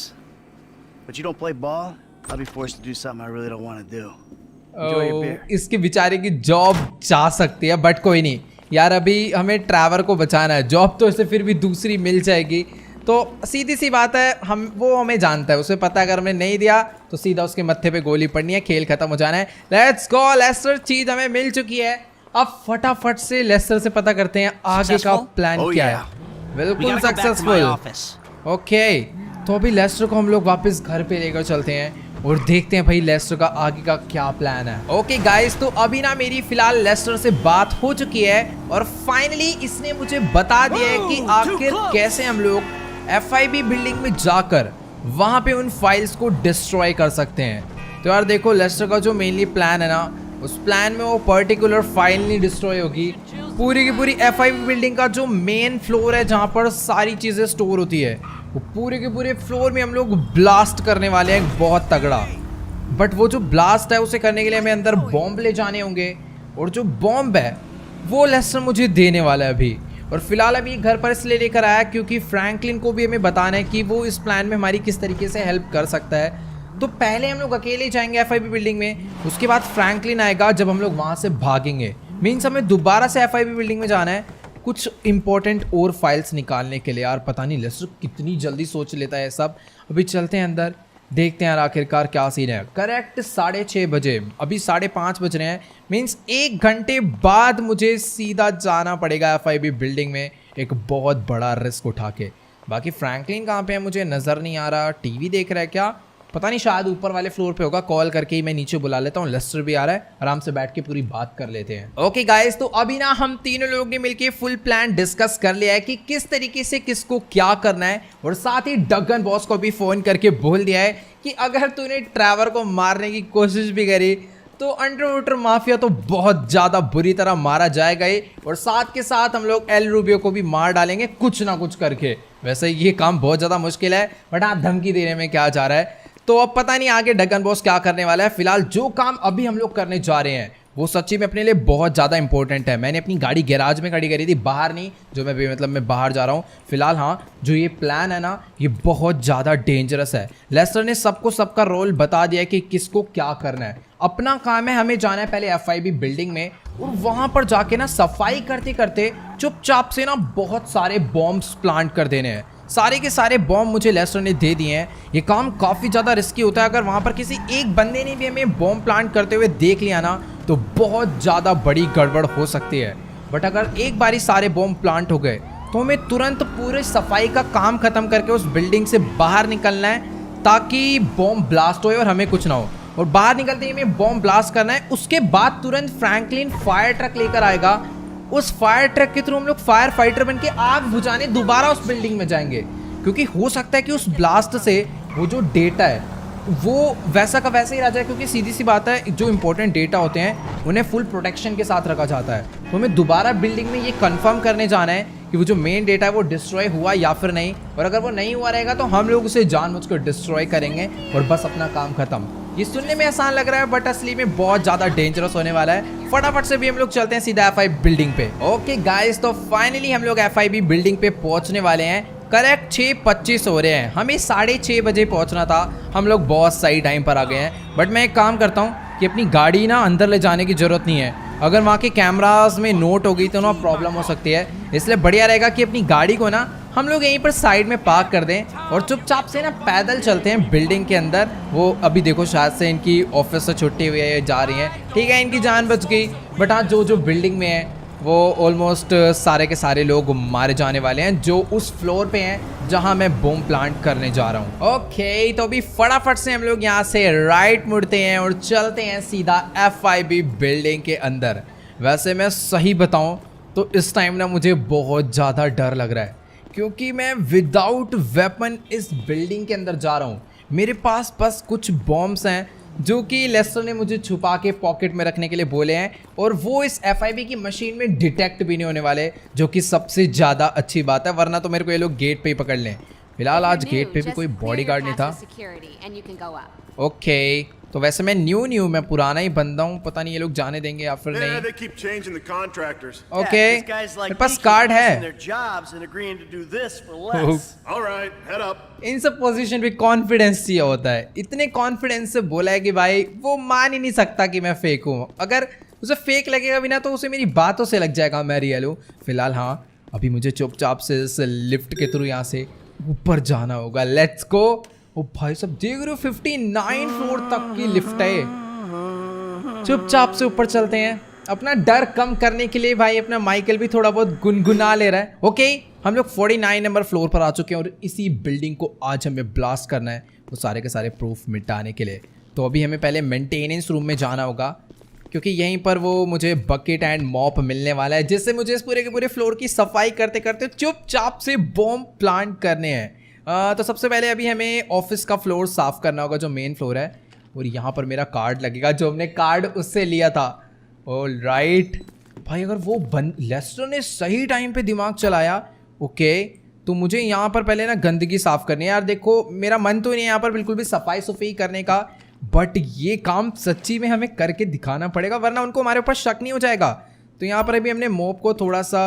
but you don't play ball, I'll be forced to do something I really don't want to do. Enjoy your beer. इसके बेचारे की job जा सकती है but कोई नहीं यार. अभी हमें ट्रैवर को बचाना है. जॉब तो इसे फिर भी दूसरी मिल जाएगी. तो सीधी सी बात है, वो हमें जानता है. उसे पता है अगर हमने नहीं दिया तो सीधा उसके मत्थे पे गोली पड़नी है. खेल खत्म हो जाना है. Let's go Lester. चीज हमें मिल चुकी है. अब फटाफट से लेस्टर से पता करते हैं आगे का Successful? प्लान Oh, क्या yeah. है. We बिल्कुल gotta go back to my successful. office. Okay तो अभी लेस्टर को हम लोग वापस घर पे लेकर चलते हैं और देखते हैं भाई लेस्टर का आगे का क्या प्लान है. ओके गाइस तो अभी ना मेरी फिलहाल लेस्टर से बात हो चुकी है और फाइनली इसने मुझे बता दिया है कि आखिर कैसे हम लोग FIB बिल्डिंग में जाकर वहां पे उन फाइल्स को डिस्ट्रॉय कर सकते हैं. तो यार देखो लेस्टर का जो मेनली प्लान है ना, उस प्लान में वो पर्टिकुलर फाइल नहीं डिस्ट्रॉय होगी. पूरी की पूरी FIB बिल्डिंग का जो मेन फ्लोर है जहाँ पर सारी चीज़ें स्टोर होती है, वो पूरे के पूरे फ्लोर में हम लोग ब्लास्ट करने वाले हैं बहुत तगड़ा. बट वो जो ब्लास्ट है उसे करने के लिए हमें अंदर बॉम्ब ले जाने होंगे और जो बॉम्ब है वो लेस्टर मुझे देने वाला है अभी. और फिलहाल अभी घर पर इसलिए लेकर आया क्योंकि फ्रैंकलिन को भी हमें बताना है कि वो इस प्लान में हमारी किस तरीके से हेल्प कर सकता है। तो पहले हम लोग अकेले जाएंगे एफआईबी बिल्डिंग में, उसके बाद फ्रैंकलिन आएगा जब हम लोग वहाँ से भागेंगे। मीन्स हमें दोबारा से एफआईबी बिल्डिंग में जाना है कुछ इंपॉर्टेंट और फाइल्स निकालने के लिए। यार पता नहीं लेस्टर कितनी जल्दी सोच लेता है सब। अभी चलते हैं अंदर, देखते हैं यार आखिरकार क्या सीन है। करेक्ट 6:30 बजे, अभी 5:30 बज रहे हैं। मीन्स 1 घंटे बाद मुझे सीधा जाना पड़ेगा एफआईबी बिल्डिंग में, एक बहुत बड़ा रिस्क उठा के। बाकी फ्रैंकलिन कहाँ पे है मुझे नज़र नहीं आ रहा। टीवी देख रहा है क्या, पता नहीं, शायद ऊपर वाले फ्लोर पे होगा। कॉल करके ही मैं नीचे बुला लेता हूँ। लेस्टर भी आ रहा है, आराम से बैठ के पूरी बात कर लेते हैं। ओके गाइस, तो अभी ना हम तीनों लोग ने मिलके फुल प्लान डिस्कस कर लिया है कि किस तरीके से किसको क्या करना है, और साथ ही डगन बॉस को भी फोन करके बोल दिया है कि अगर तूने ट्रैवर को मारने की कोशिश भी करी तो अंडरवाटर माफिया तो बहुत ज्यादा बुरी तरह मारा जाएगा ही, और साथ के साथ हम लोग एल रूबियो को भी मार डालेंगे कुछ ना कुछ करके। वैसे ये काम बहुत ज्यादा मुश्किल है, बट हाँ धमकी देने में क्या जा रहा है। तो अब पता नहीं आगे डगन बॉस क्या करने वाला है। फिलहाल जो काम अभी हम लोग करने जा रहे हैं वो सच्ची में अपने लिए बहुत ज़्यादा इंपॉर्टेंट है। मैंने अपनी गाड़ी गैराज में खड़ी करी थी, बाहर नहीं, जो मैं बाहर जा रहा हूँ फिलहाल। हाँ, जो ये प्लान है ना ये बहुत ज़्यादा डेंजरस है। लेस्टर ने सबको सबका रोल बता दिया है कि किसको क्या करना है। अपना काम है हमें जाना है पहले एफआईबी बिल्डिंग में, और वहाँ पर जाके ना सफाई करते करते चुपचाप से ना बहुत सारे बॉम्ब्स प्लांट कर देने हैं। सारे के सारे बॉम्ब मुझे लेस्टर ने दे दिए हैं। ये काम काफ़ी ज़्यादा रिस्की होता है। अगर वहाँ पर किसी एक बंदे ने भी हमें बॉम्ब प्लांट करते हुए देख लिया ना तो बहुत ज़्यादा बड़ी गड़बड़ हो सकती है। बट अगर एक बारी सारे बॉम्ब प्लांट हो गए तो हमें तुरंत पूरे सफाई का काम ख़त्म करके उस बिल्डिंग से बाहर निकलना है, ताकि बॉम्ब ब्लास्ट होए और हमें कुछ ना हो। और बाहर निकलते ही हमें बॉम्ब ब्लास्ट करना है। उसके बाद तुरंत फ्रैंकलिन फायर ट्रक लेकर आएगा। उस फायर ट्रक के थ्रू हम लोग फायर फाइटर बन के आग बुझाने दोबारा उस बिल्डिंग में जाएंगे, क्योंकि हो सकता है कि उस ब्लास्ट से वो जो डेटा है वो वैसा का वैसा ही रह जाए, क्योंकि सीधी सी बात है जो इंपॉर्टेंट डेटा होते हैं उन्हें फुल प्रोटेक्शन के साथ रखा जाता है। तो हमें दोबारा बिल्डिंग में ये कंफर्म करने जाना है कि वो जो मेन डेटा है वो डिस्ट्रॉय हुआ या फिर नहीं, और अगर वो नहीं हुआ रहेगा तो हम लोग उसे जानबूझकर डिस्ट्रॉय करेंगे और बस अपना काम खत्म। ये सुनने में आसान लग रहा है बट असली में बहुत ज़्यादा डेंजरस होने वाला है। फटाफट से भी हम लोग चलते हैं सीधा एफआईबी बिल्डिंग पे। ओके गाइस, तो फाइनली हम लोग एफआईबी बिल्डिंग पे पहुंचने वाले हैं। करेक्ट 6:25 हो रहे हैं, हमें 6:30 बजे पहुंचना था। हम लोग बहुत सही टाइम पर आ गए हैं। बट मैं एक काम करता हूं कि अपनी गाड़ी ना अंदर ले जाने की ज़रूरत नहीं है। अगर वहाँ के कैमरास में नोट हो गई तो ना प्रॉब्लम हो सकती है, इसलिए बढ़िया रहेगा कि अपनी गाड़ी को ना हम लोग यहीं पर साइड में पार्क कर दें और चुपचाप से ना पैदल चलते हैं बिल्डिंग के अंदर। वो अभी देखो शायद से इनकी ऑफिस से छुट्टी हुई है, जा रही हैं, ठीक है, इनकी जान बच गई। बट हाँ, जो बिल्डिंग में है वो ऑलमोस्ट सारे के सारे लोग मारे जाने वाले हैं जो उस फ्लोर पे हैं जहां मैं बॉम्ब प्लांट करने जा रहा हूं। ओके, तो अभी फटाफट से हम लोग यहां से राइट मुड़ते हैं और चलते हैं सीधा एफआईबी बिल्डिंग के अंदर। वैसे मैं सही बताऊं तो इस टाइम ना मुझे बहुत ज़्यादा डर लग रहा है, क्योंकि मैं विदाउट वेपन इस बिल्डिंग के अंदर जा रहा हूँ। मेरे पास बस कुछ बॉम्ब्स हैं जो कि लेस्टर ने मुझे छुपा के पॉकेट में रखने के लिए बोले हैं, और वो इस एफआईबी की मशीन में डिटेक्ट भी नहीं होने वाले, जो कि सबसे ज़्यादा अच्छी बात है, वरना तो मेरे को ये लोग गेट पे ही पकड़ लें। फिलहाल आज गेट पे भी कोई बॉडीगार्ड नहीं था। ओके, तो वैसे मैं न्यू मैं पुराना ही बंदा हूँ, पता नहीं ये लोग जाने देंगे या फिर नहीं। ओके, मेरे पास कार्ड है। इन सब पोजीशन पे कॉन्फिडेंस चाहिए होता है। इतने कॉन्फिडेंस से बोला है कि भाई वो मान ही नहीं सकता कि मैं फेक हूँ। अगर उसे फेक लगेगा भी ना तो उसे मेरी बातों से लग जाएगा मैं रियल हूँ। फिलहाल हाँ, अभी मुझे चुपचाप से इस लिफ्ट के थ्रू यहाँ से ऊपर जाना होगा। Let's go. ओ भाई सब देख रहे हो 59 फ्लोर तक की लिफ्ट है। चुपचाप से ऊपर चलते हैं। अपना डर कम करने के लिए भाई अपना माइकल भी थोड़ा बहुत गुनगुना ले रहा है। ओके, हम लोग 49 नंबर फ्लोर पर आ चुके हैं और इसी बिल्डिंग को आज हमें ब्लास्ट करना है वो सारे के सारे प्रूफ मिटाने के लिए। तो अभी हमें पहले मेंटेनेंस रूम में जाना होगा, क्योंकि यहीं पर वो मुझे बकेट एंड मॉप मिलने वाला है, जिससे मुझे इस पूरे के पूरे फ्लोर की सफाई करते करते चुपचाप से बॉम्ब प्लांट करने हैं। तो सबसे पहले अभी हमें ऑफिस का फ्लोर साफ करना होगा, जो मेन फ्लोर है, और यहाँ पर मेरा कार्ड लगेगा जो हमने कार्ड उससे लिया था। ऑल राइट भाई, अगर वो लेस्टर ने सही टाइम पे दिमाग चलाया। ओके, तो मुझे यहाँ पर पहले ना गंदगी साफ करनी है। यार देखो, मेरा मन तो नहीं है यहाँ पर बिल्कुल भी सफाई सुफाई करने का, बट ये काम सच्ची में हमें करके दिखाना पड़ेगा, वरना उनको हमारे ऊपर शक नहीं हो जाएगा। तो यहाँ पर अभी हमने मॉप को थोड़ा सा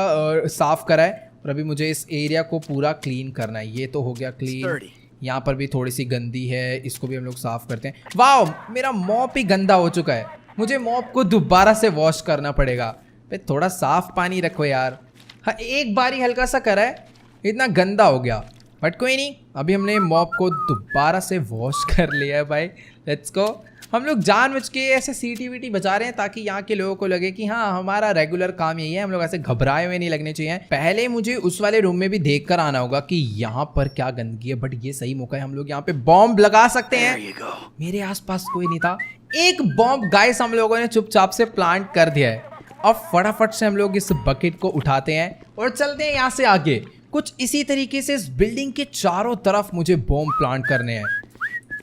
साफ करा है और अभी मुझे इस एरिया को पूरा क्लीन करना है। ये तो हो गया क्लीन, यहाँ पर भी थोड़ी सी गंदी है, इसको भी हम लोग साफ करते हैं। वाह, मेरा मॉप ही गंदा हो चुका है, मुझे मॉप को दोबारा से वॉश करना पड़ेगा। भाई थोड़ा साफ पानी रखो यार। हाँ, एक बार ही हल्का सा करा है, इतना गंदा हो गया, बट कोई नहीं, अभी हमने मॉप को दोबारा से वॉश कर लिया है भाई। Let's go. हम लोग जानबूझ के ऐसे सीटी बचा रहे हैं ताकि यहाँ के लोगों को लगे कि हाँ हमारा रेगुलर काम यही है, हम लोग ऐसे घबराए हुए नहीं लगने चाहिए। पहले मुझे उस वाले रूम में भी देख कर आना होगा कि यहाँ पर क्या गंदगी है, बट ये सही मौका है, हम लोग यहाँ पे बॉम्ब लगा सकते हैं। मेरे आसपास कोई नहीं था, एक बॉम्ब गाइस हम लोगों ने चुपचाप से प्लांट कर दिया है। अब फटाफट से हम लोग इस बकेट को उठाते हैं और चलते हैं यहाँ से आगे। कुछ इसी तरीके से इस बिल्डिंग के चारों तरफ मुझे बॉम्ब प्लांट करने हैं,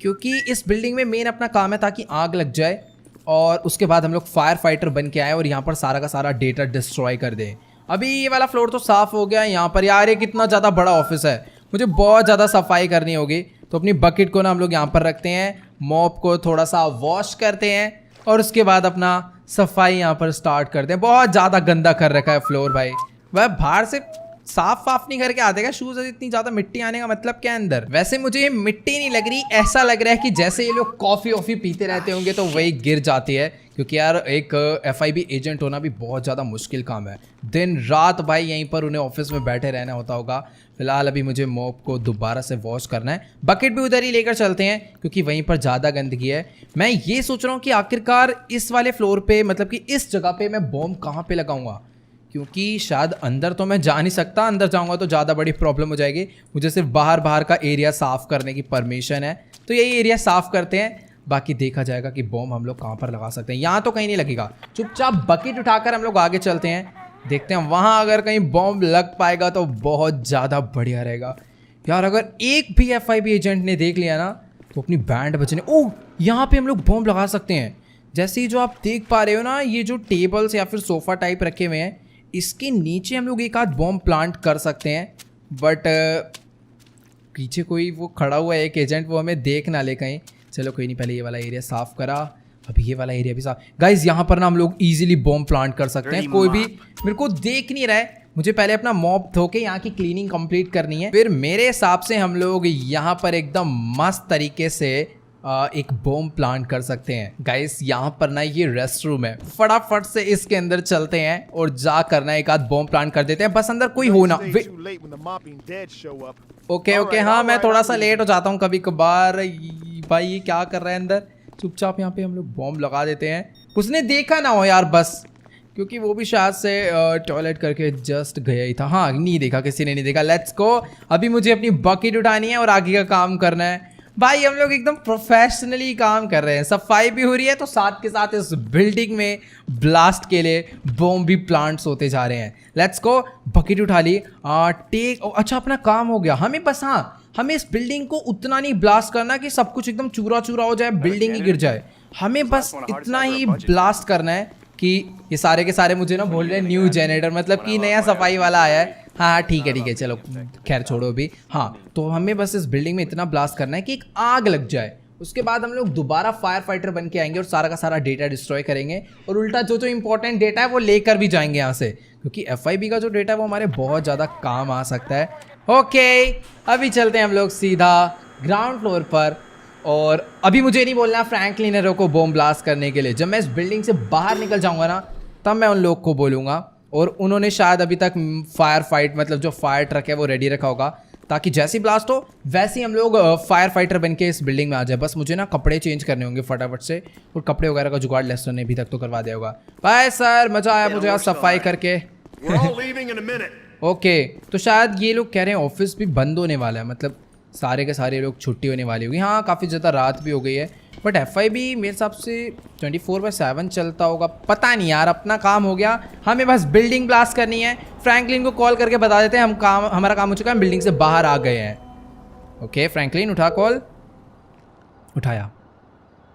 क्योंकि इस बिल्डिंग में मेन अपना काम है ताकि आग लग जाए और उसके बाद हम लोग फायर फाइटर बन के आए और यहाँ पर सारा का सारा डेटा डिस्ट्रॉय कर दें। अभी ये वाला फ्लोर तो साफ हो गया। यहाँ पर यार ये कितना ज़्यादा बड़ा ऑफिस है, मुझे बहुत ज़्यादा सफाई करनी होगी। तो अपनी बकेट को ना हम लोग यहाँ पर रखते हैं, मॉप को थोड़ा सा वॉश करते हैं और उसके बाद अपना सफाई यहाँ पर स्टार्ट करते हैं। बहुत ज़्यादा गंदा कर रखा है फ्लोर भाई, वह बाहर से साफ नहीं करके आते क्या शूज, इतनी ज्यादा मिट्टी आने का मतलब क्या अंदर। वैसे मुझे ये मिट्टी नहीं लग रही, ऐसा लग रहा है कि जैसे ये लोग कॉफी वॉफी पीते रहते होंगे तो वही गिर जाती है, क्योंकि यार एक FIB एजेंट होना भी बहुत ज़्यादा मुश्किल काम है। दिन रात भाई यहीं पर उन्हें ऑफिस में बैठे रहना होता होगा। फिलहाल अभी मुझे मॉप को दोबारा से वॉश करना है, बकेट भी उधर ही लेकर चलते हैं क्योंकि वहीं पर ज़्यादा गंदगी है। मैं ये सोच रहा हूँ कि आखिरकार इस वाले फ्लोर पे, मतलब कि इस जगह पे मैं बॉम्ब कहाँ पे लगाऊंगा, क्योंकि शायद अंदर तो मैं जा नहीं सकता, अंदर जाऊंगा तो ज़्यादा बड़ी प्रॉब्लम हो जाएगी। मुझे सिर्फ बाहर का एरिया साफ़ करने की परमिशन है, तो यही एरिया साफ़ करते हैं, बाकी देखा जाएगा कि बॉम्ब हम लोग कहाँ पर लगा सकते हैं। यहाँ तो कहीं नहीं लगेगा, चुपचाप बकेट उठाकर हम लोग आगे चलते हैं, देखते हैं वहाँ अगर कहीं बॉम्ब लग पाएगा तो बहुत ज़्यादा बढ़िया रहेगा। यार अगर एक भी FIB एजेंट ने देख लिया ना तो अपनी बैंड बचने। ओह, यहाँ पर हम लोग बॉम्ब लगा सकते हैं। जैसे ही जो आप देख पा रहे हो ना, ये जो टेबल्स या फिर सोफ़ा टाइप रखे हुए हैं, इसके नीचे हम लोग एक आध बॉम्ब प्लांट कर सकते हैं, बट पीछे कोई वो खड़ा हुआ है एक एजेंट, वो हमें देख ना ले कहीं। चलो कोई नहीं, पहले ये वाला एरिया साफ करा, अभी ये वाला एरिया भी साफ। गाइज यहाँ पर ना हम लोग इजीली बॉम्ब प्लांट कर सकते हैं, कोई भी मेरे को देख नहीं रहा है। मुझे पहले अपना मॉप धो के यहाँ की क्लीनिंग कंप्लीट करनी है, फिर मेरे हिसाब से हम लोग यहाँ पर एकदम मस्त तरीके से एक बॉम्ब प्लांट कर सकते हैं। गाइस यहाँ पर ना ये रेस्ट रूम है, फटाफट से इसके अंदर चलते हैं और जा करना एक आध बॉम्ब प्लांट कर देते हैं, बस अंदर कोई हो ना। ओके, हाँ मैं थोड़ा सा लेट हो जाता हूँ कभी कभार। भाई ये क्या कर रहा है अंदर, चुपचाप यहाँ पे हम लोग बॉम्ब लगा देते हैं, उसने देखा ना हो यार बस, क्योंकि वो भी शायद से टॉयलेट करके जस्ट गया ही था। हाँ नहीं देखा, किसी ने नहीं देखा। लेट्स गो, अभी मुझे अपनी बकेट उठानी है और आगे का काम करना है। भाई हम लोग एकदम प्रोफेशनली काम कर रहे हैं, सफाई भी हो रही है तो साथ के साथ इस बिल्डिंग में ब्लास्ट के लिए बॉम्ब भी प्लांट्स होते जा रहे हैं। लेट्स गो, बकेट उठा ली, टेक। अच्छा अपना काम हो गया, हमें बस हाँ हमें इस बिल्डिंग को उतना नहीं ब्लास्ट करना कि सब कुछ एकदम चूरा चूरा हो जाए, बिल्डिंग ही गिर जाए। हमें बस इतना ही ब्लास्ट करना है कि ये सारे के सारे मुझे ना बोल रहे हैं न्यू जनरेटर, मतलब कि नया सफाई वाला आया है। हाँ ठीक है चलो खैर छोड़ो अभी। हाँ तो हमें बस इस बिल्डिंग में इतना ब्लास्ट करना है कि एक आग लग जाए, उसके बाद हम लोग दोबारा फायर फाइटर बन के आएंगे और सारा का सारा डेटा डिस्ट्रॉय करेंगे और उल्टा जो इंपॉर्टेंट डेटा है वो लेकर भी जाएंगे यहाँ से, क्योंकि FIB का जो डेटा है वो हमारे बहुत ज़्यादा काम आ सकता है। ओके अभी चलते हैं हम लोग सीधा ग्राउंड फ्लोर पर, और अभी मुझे नहीं बोलना फ्रैंकलिन को बॉम्ब ब्लास्ट करने के लिए। जब मैं इस बिल्डिंग से बाहर निकल जाऊंगा ना तब मैं उन लोग को बोलूँगा, और उन्होंने शायद अभी तक फायर फाइट मतलब जो फायर ट्रक है वो रेडी रखा होगा, ताकि जैसे ही ब्लास्ट हो वैसे ही हम लोग फायर फाइटर बन के इस बिल्डिंग में आ जाए। बस मुझे ना कपड़े चेंज करने होंगे फटाफट से, और कपड़े वगैरह का जुगाड़ लेस्टर ने अभी तक तो करवा दिया होगा। बाय सर, मज़ा आया मुझे आज सफाई करके। ओके तो शायद ये लोग कह रहे हैं ऑफिस भी बंद होने वाला है, मतलब सारे के सारे लोग छुट्टी होने वाली होगी। हाँ काफ़ी ज़्यादा रात भी हो गई है, बट FIB मेरे हिसाब से 24/7 चलता होगा, पता नहीं यार। अपना काम हो गया, हमें बस बिल्डिंग ब्लास्ट करनी है। फ्रैंकलिन को कॉल करके बता देते हैं हमारा काम हो चुका है, हम बिल्डिंग से बाहर आ गए हैं। ओके फ्रैंकलिन उठा कॉल, उठाया।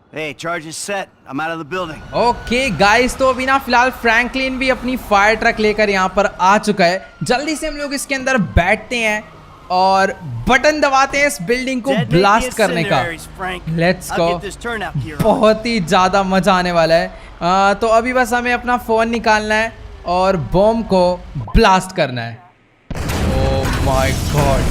Hey, charge is set. I'm out of the building. Okay guys, तो अभी ना फिलहाल फ्रैंकलिन भी अपनी फायर ट्रक लेकर यहाँ पर आ चुका है। जल्दी से हम लोग इसके अंदर बैठते हैं और बटन दबाते हैं इस बिल्डिंग को ब्लास्ट करने का। लेट्स गो, बहुत ही ज़्यादा मज़ा आने वाला है। तो अभी बस हमें अपना फ़ोन निकालना है और बॉम्ब को ब्लास्ट करना है। ओह माय गॉड,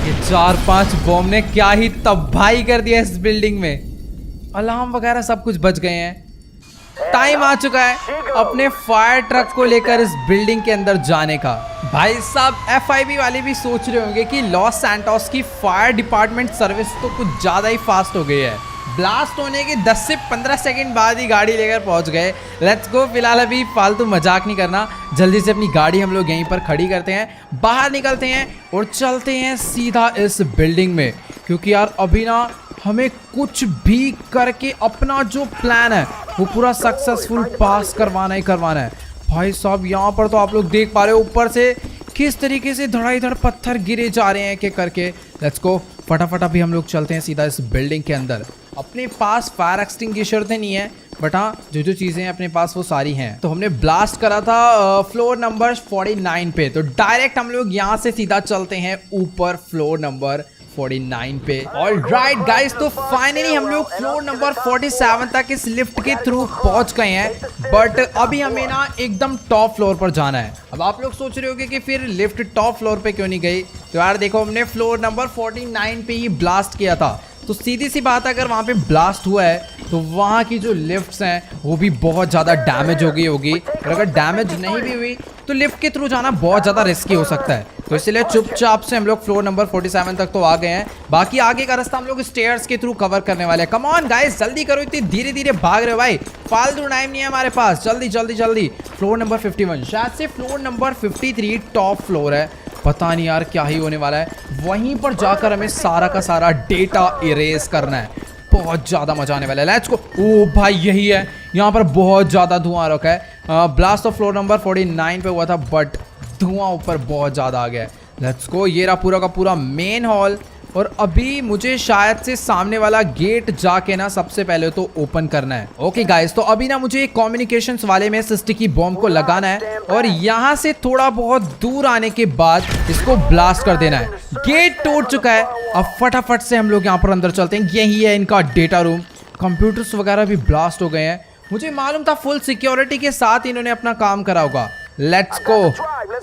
ये 4-5 बॉम्ब ने क्या ही तबाही कर दिया इस बिल्डिंग में। अलार्म वगैरह सब कुछ बच गए हैं। टाइम आ चुका है अपने फायर ट्रक को लेकर इस बिल्डिंग के अंदर जाने का। भाई साहब FIB वाले भी सोच रहे होंगे कि लॉस सैंटोस की फायर डिपार्टमेंट सर्विस तो कुछ ज़्यादा ही फास्ट हो गई है। ब्लास्ट होने के 10 से 15 सेकंड बाद ही गाड़ी लेकर पहुंच गए। Let's go. फिलहाल अभी फालतू मजाक नहीं करना, जल्दी से अपनी गाड़ी हम लोग यहीं पर खड़ी करते हैं, बाहर निकलते हैं और चलते हैं सीधा इस बिल्डिंग में, क्योंकि यार अभी ना हमें कुछ भी करके अपना जो प्लान है वो पूरा सक्सेसफुल पास करवाना ही करवाना है। भाई साहब यहाँ पर तो आप लोग देख पा रहे हो ऊपर से किस तरीके से धड़ाधड़ पत्थर गिरे जा रहे हैं एक करके। लेट्स गो, फटाफट अभी हम लोग चलते हैं सीधा इस बिल्डिंग के अंदर। अपने पास फायर एक्सटिंग्विशर तो नहीं है, बट हाँ जो जो चीज़ें अपने पास वो सारी हैं। तो हमने ब्लास्ट करा था फ्लोर नंबर 49 पे, तो डायरेक्ट हम लोग यहाँ से सीधा चलते हैं ऊपर फ्लोर नंबर 49 पे। ऑलराइट गाइस, तो फाइनली हम लोग फ्लोर नंबर 47 तक इस लिफ्ट के थ्रू पहुंच गए हैं, बट अभी हमें ना एकदम टॉप फ्लोर पर जाना है। अब आप लोग सोच रहे होंगे कि फिर लिफ्ट टॉप फ्लोर पे क्यों नहीं गई, तो यार देखो हमने फ्लोर नंबर 49 पे ही ब्लास्ट किया था, तो सीधी सी बात है अगर वहाँ पे ब्लास्ट हुआ है तो वहाँ की जो लिफ्ट्स हैं वो भी बहुत ज़्यादा डैमेज हो गई होगी, और अगर डैमेज नहीं भी हुई तो लिफ्ट के थ्रू जाना बहुत ज़्यादा रिस्की हो सकता है। तो इसलिए चुपचाप से हम लोग फ्लोर नंबर 47 तक तो आ गए हैं, बाकी आगे का रास्ता हम लोग स्टेयर्स के थ्रू कवर करने वाले हैं। कम ऑन गाइस, जल्दी करो, इतनी धीरे धीरे भाग रहे हो भाई, फालतू टाइम नहीं है हमारे पास। जल्दी जल्दी जल्दी। फ्लोर नंबर 51, शायद से फ्लोर नंबर 53 टॉप फ्लोर है, पता नहीं यार क्या ही होने वाला है। वहीं पर जाकर हमें सारा का सारा डेटा इरेज करना है, बहुत ज़्यादा मजा आने वाला है। लेट्स गो। ओ भाई यही है, यहाँ पर बहुत ज़्यादा धुआं रखा है। ब्लास्ट ऑफ फ्लोर नंबर 49 पे हुआ था, बट धुआं ऊपर बहुत ज़्यादा आ गया है। लेट्स गो। ये रहा पूरा का पूरा मेन हॉल, और अभी मुझे शायद से सामने वाला गेट जाके ना सबसे पहले तो ओपन करना है। ओके गाइस, तो अभी ना मुझे कम्युनिकेशंस वाले में स्टिकी बॉम्ब को लगाना है, और यहाँ से थोड़ा बहुत दूर आने के बाद इसको ब्लास्ट कर देना है। गेट टूट चुका है, अब फटाफट से हम लोग यहाँ पर अंदर चलते हैं। यही है इनका डेटा रूम, कंप्यूटर्स वगैरह भी ब्लास्ट हो गए हैं। मुझे मालूम था फुल सिक्योरिटी के साथ इन्होंने अपना काम करा होगा। Let's go.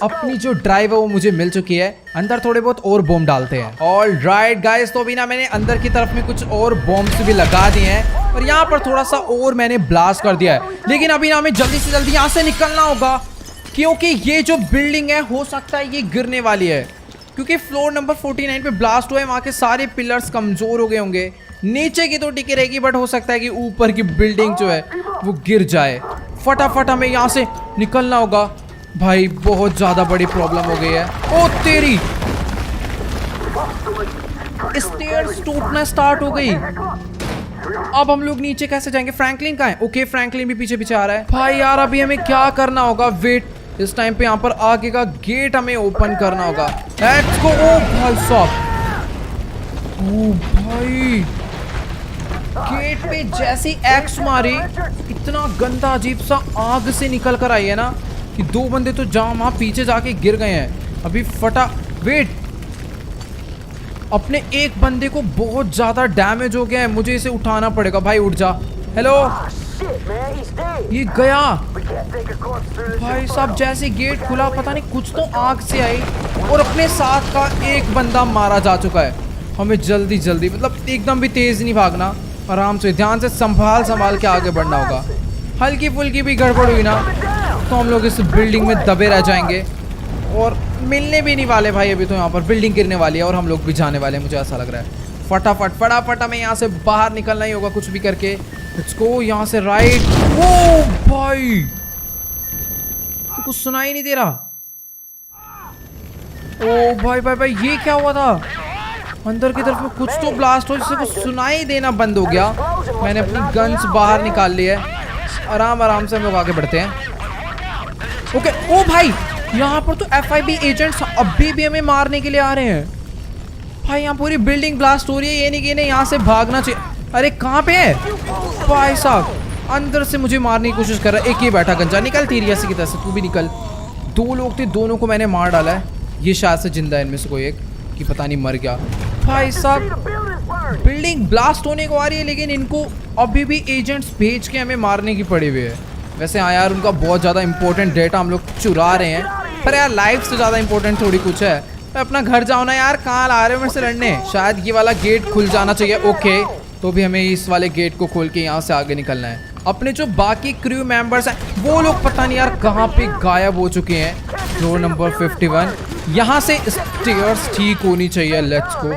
अपनी जो ड्राइव है वो मुझे मिल चुकी है, अंदर थोड़े बहुत और बॉम्ब डालते हैं। ऑलराइट गाइस, तो अभी ना मैंने अंदर की तरफ में कुछ और बॉम्ब्स भी लगा दिए हैं, और यहाँ पर थोड़ा सा और मैंने ब्लास्ट कर दिया है। लेकिन अभी ना हमें जल्दी से जल्दी यहाँ से निकलना होगा, क्योंकि ये जो बिल्डिंग है हो सकता है ये गिरने वाली है, क्योंकि फ्लोर नंबर 49 पे ब्लास्ट हुआ है, वहाँ के सारे पिलर्स कमजोर हो गए होंगे। नीचे की तो टिकी रहेगी, बट हो सकता है कि ऊपर की बिल्डिंग जो है वो गिर जाए। फटाफट हमें यहाँ से निकलना होगा भाई, बहुत ज्यादा बड़ी प्रॉब्लम हो गई है। ओ तेरी, स्टेयर्स टूटना स्टार्ट हो गई। अब हम लोग नीचे कैसे जाएंगे? फ्रैंकलिन कहाँ है? ओके, फ्रैंकलिन भी पीछे पीछे आ रहा है। भाई यार अभी हमें क्या करना होगा? वेट, इस टाइम पे यहाँ पर आगे का गेट हमें ओपन करना होगा। Let's go. ओ भाई साहब, ओ भाई, गेट पे जैसी एक्स मारी, इतना गंदा अजीब सा आग से निकल कर आई है ना कि 2 बंदे तो जहाँ वहाँ पीछे जाके गिर गए हैं। अभी वेट, अपने एक बंदे को बहुत ज्यादा डैमेज हो गया है, मुझे इसे उठाना पड़ेगा। भाई उठ जा। हेलो, ये गया भाई साहब। जैसे गेट खुला पता नहीं कुछ तो आग से आई, और अपने साथ का एक बंदा मारा जा चुका है। हमें जल्दी जल्दी, मतलब एकदम भी तेज नहीं भागना, आराम से ध्यान से संभाल के आगे बढ़ना होगा। हल्की फुल्की भी गड़बड़ हुई ना तो हम लोग इस बिल्डिंग में दबे रह जाएंगे, और मिलने भी नहीं वाले भाई। अभी तो यहाँ पर बिल्डिंग गिरने वाली है और हम लोग भी जाने वाले हैं, मुझे ऐसा लग रहा है। फटाफट हमें यहाँ से बाहर निकलना ही होगा कुछ भी करके। Let's go. यहाँ से राइट। ओ भाई, तो कुछ सुनाई नहीं दे रहा। ओ भाई, ये क्या हुआ था? अंदर की तरफ में कुछ तो ब्लास्ट हो, जिससे कुछ सुनाई देना बंद हो गया। मैंने अपनी गन्स बाहर निकाल ली है, आराम से हम लोग आगे बढ़ते हैं। ओके। ओ भाई, यहाँ पर तो FIB एजेंट्स अभी भी हमें मारने के लिए आ रहे हैं। भाई यहाँ पूरी बिल्डिंग ब्लास्ट हो रही है, ये नहीं कि नहीं यहाँ से भागना चाहिए। अरे कहाँ पे है भाई साहब? अंदर से मुझे मारने की कोशिश कर रहा है। एक ही बैठा गंजा, निकल तेरी ऐसे की तरह से, तू भी निकल। 2 लोग थे, दोनों को मैंने मार डाला है। ये शायद से जिंदा है इनमें से कोई एक, कि पता नहीं मर गया। भाई साहब बिल्डिंग ब्लास्ट होने को आ रही है, लेकिन इनको अभी भी एजेंट्स भेज के हमें मारने की पड़ी हुई है। वैसे हाँ यार, उनका बहुत ज़्यादा इंपॉर्टेंट डेटा हम लोग चुरा रहे हैं, पर यार लाइफ से ज़्यादा इंपॉर्टेंट थोड़ी कुछ है। मैं अपना घर जाओ ना यार, कहाँ ला रहे हो मेरे से लड़ने? शायद ये वाला गेट खुल जाना चाहिए। ओके, तो भी हमें इस वाले गेट को खोल के यहाँ से आगे निकलना है। अपने जो बाकी क्रू मेंबर्स हैं वो लोग पता नहीं यार कहाँ पे गायब हो चुके हैं। फ्लोर नंबर 51, यहाँ से स्टेयर्स ठीक होनी चाहिए। लेट्स गो,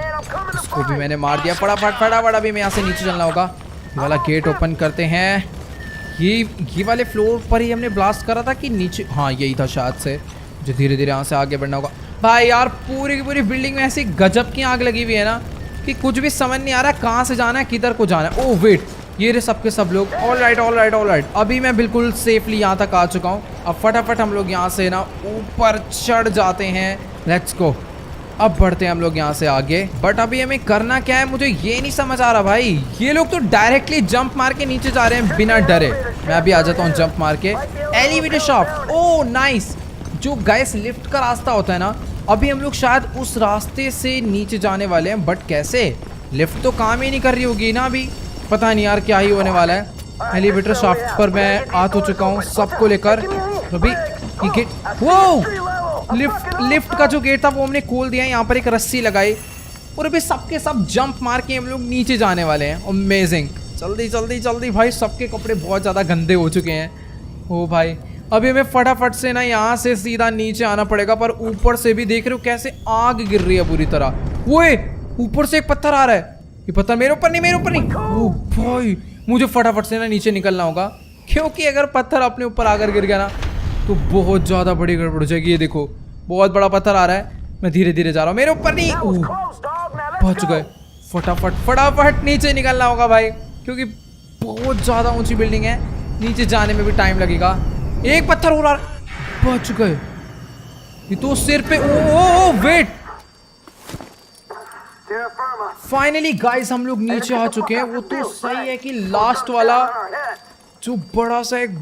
इसको भी मैंने मार दिया फटाफट फटाफट। अभी मैं यहाँ से नीचे चलना होगा। ये वाला गेट ओपन करते हैं। ये वाले फ्लोर पर ही हमने ब्लास्ट करा था कि नीचे? हाँ यही था शायद से। जो धीरे धीरे यहाँ से आगे बढ़ना होगा। भाई यार पूरी की पूरी बिल्डिंग में ऐसी गजब की आग लगी हुई है ना कि कुछ भी समझ नहीं आ रहा है कहाँ से जाना है, किधर को जाना है। ओह वेट, ये रहे सबके सब लोग। All right. अभी मैं बिल्कुल सेफली यहाँ तक आ चुका हूँ। अब फटाफट हम लोग यहाँ से ना ऊपर चढ़ जाते हैं। लेट्स गो, अब बढ़ते हैं हम लोग यहाँ से आगे। बट अभी हमें करना क्या है मुझे ये नहीं समझ आ रहा भाई। ये लोग तो डायरेक्टली जंप मार के नीचे जा रहे हैं बिना डरे। मैं अभी आ जाता हूँ जंप मार के। Elevator shaft, oh nice. जो गैस लिफ्ट का रास्ता होता है ना, अभी हम लोग शायद उस रास्ते से नीचे जाने वाले हैं। बट कैसे? लिफ्ट तो काम ही नहीं कर रही होगी ना अभी। पता नहीं यार क्या ही होने वाला है। एलिवेटर शाफ्ट पर मैं आ तो चुका हूँ सबको लेकर। अभी ये गेट, वो लिफ्ट का जो गेट था वो हमने खोल दिया है। यहाँ पर एक रस्सी लगाई और अभी सबके सब जंप मार के हम लोग नीचे जाने वाले हैं। अमेजिंग, जल्दी भाई। सबके कपड़े बहुत ज़्यादा गंदे हो चुके हैं। ओ भाई, अभी हमें फटाफट से ना यहाँ से सीधा नीचे आना पड़ेगा। पर ऊपर से भी देख रहे हो कैसे आग गिर रही है बुरी तरह। वो ऊपर से एक पत्थर आ रहा है। ये पत्थर मेरे ऊपर नहीं। ओ भाई, मुझे फटाफट से ना नीचे निकलना होगा, क्योंकि अगर पत्थर अपने ऊपर आकर गिर गया ना तो बहुत ज़्यादा बड़ी गड़बड़ हो जाएगी। ये देखो बहुत बड़ा पत्थर आ रहा है। मैं धीरे धीरे जा रहा हूँ, मेरे ऊपर नहीं। पहुँच गए। फटाफट नीचे निकलना होगा भाई, क्योंकि बहुत ज़्यादा ऊंची बिल्डिंग है। नीचे जाने में भी टाइम लगेगा। एक पत्थर हो रहा, बच गए। ये तो सिर पे। ओ वेट, फाइनली गाइस हम लोग नीचे आ चुके हैं। वो तो सही है कि लास्ट वाला जो बड़ा सा एक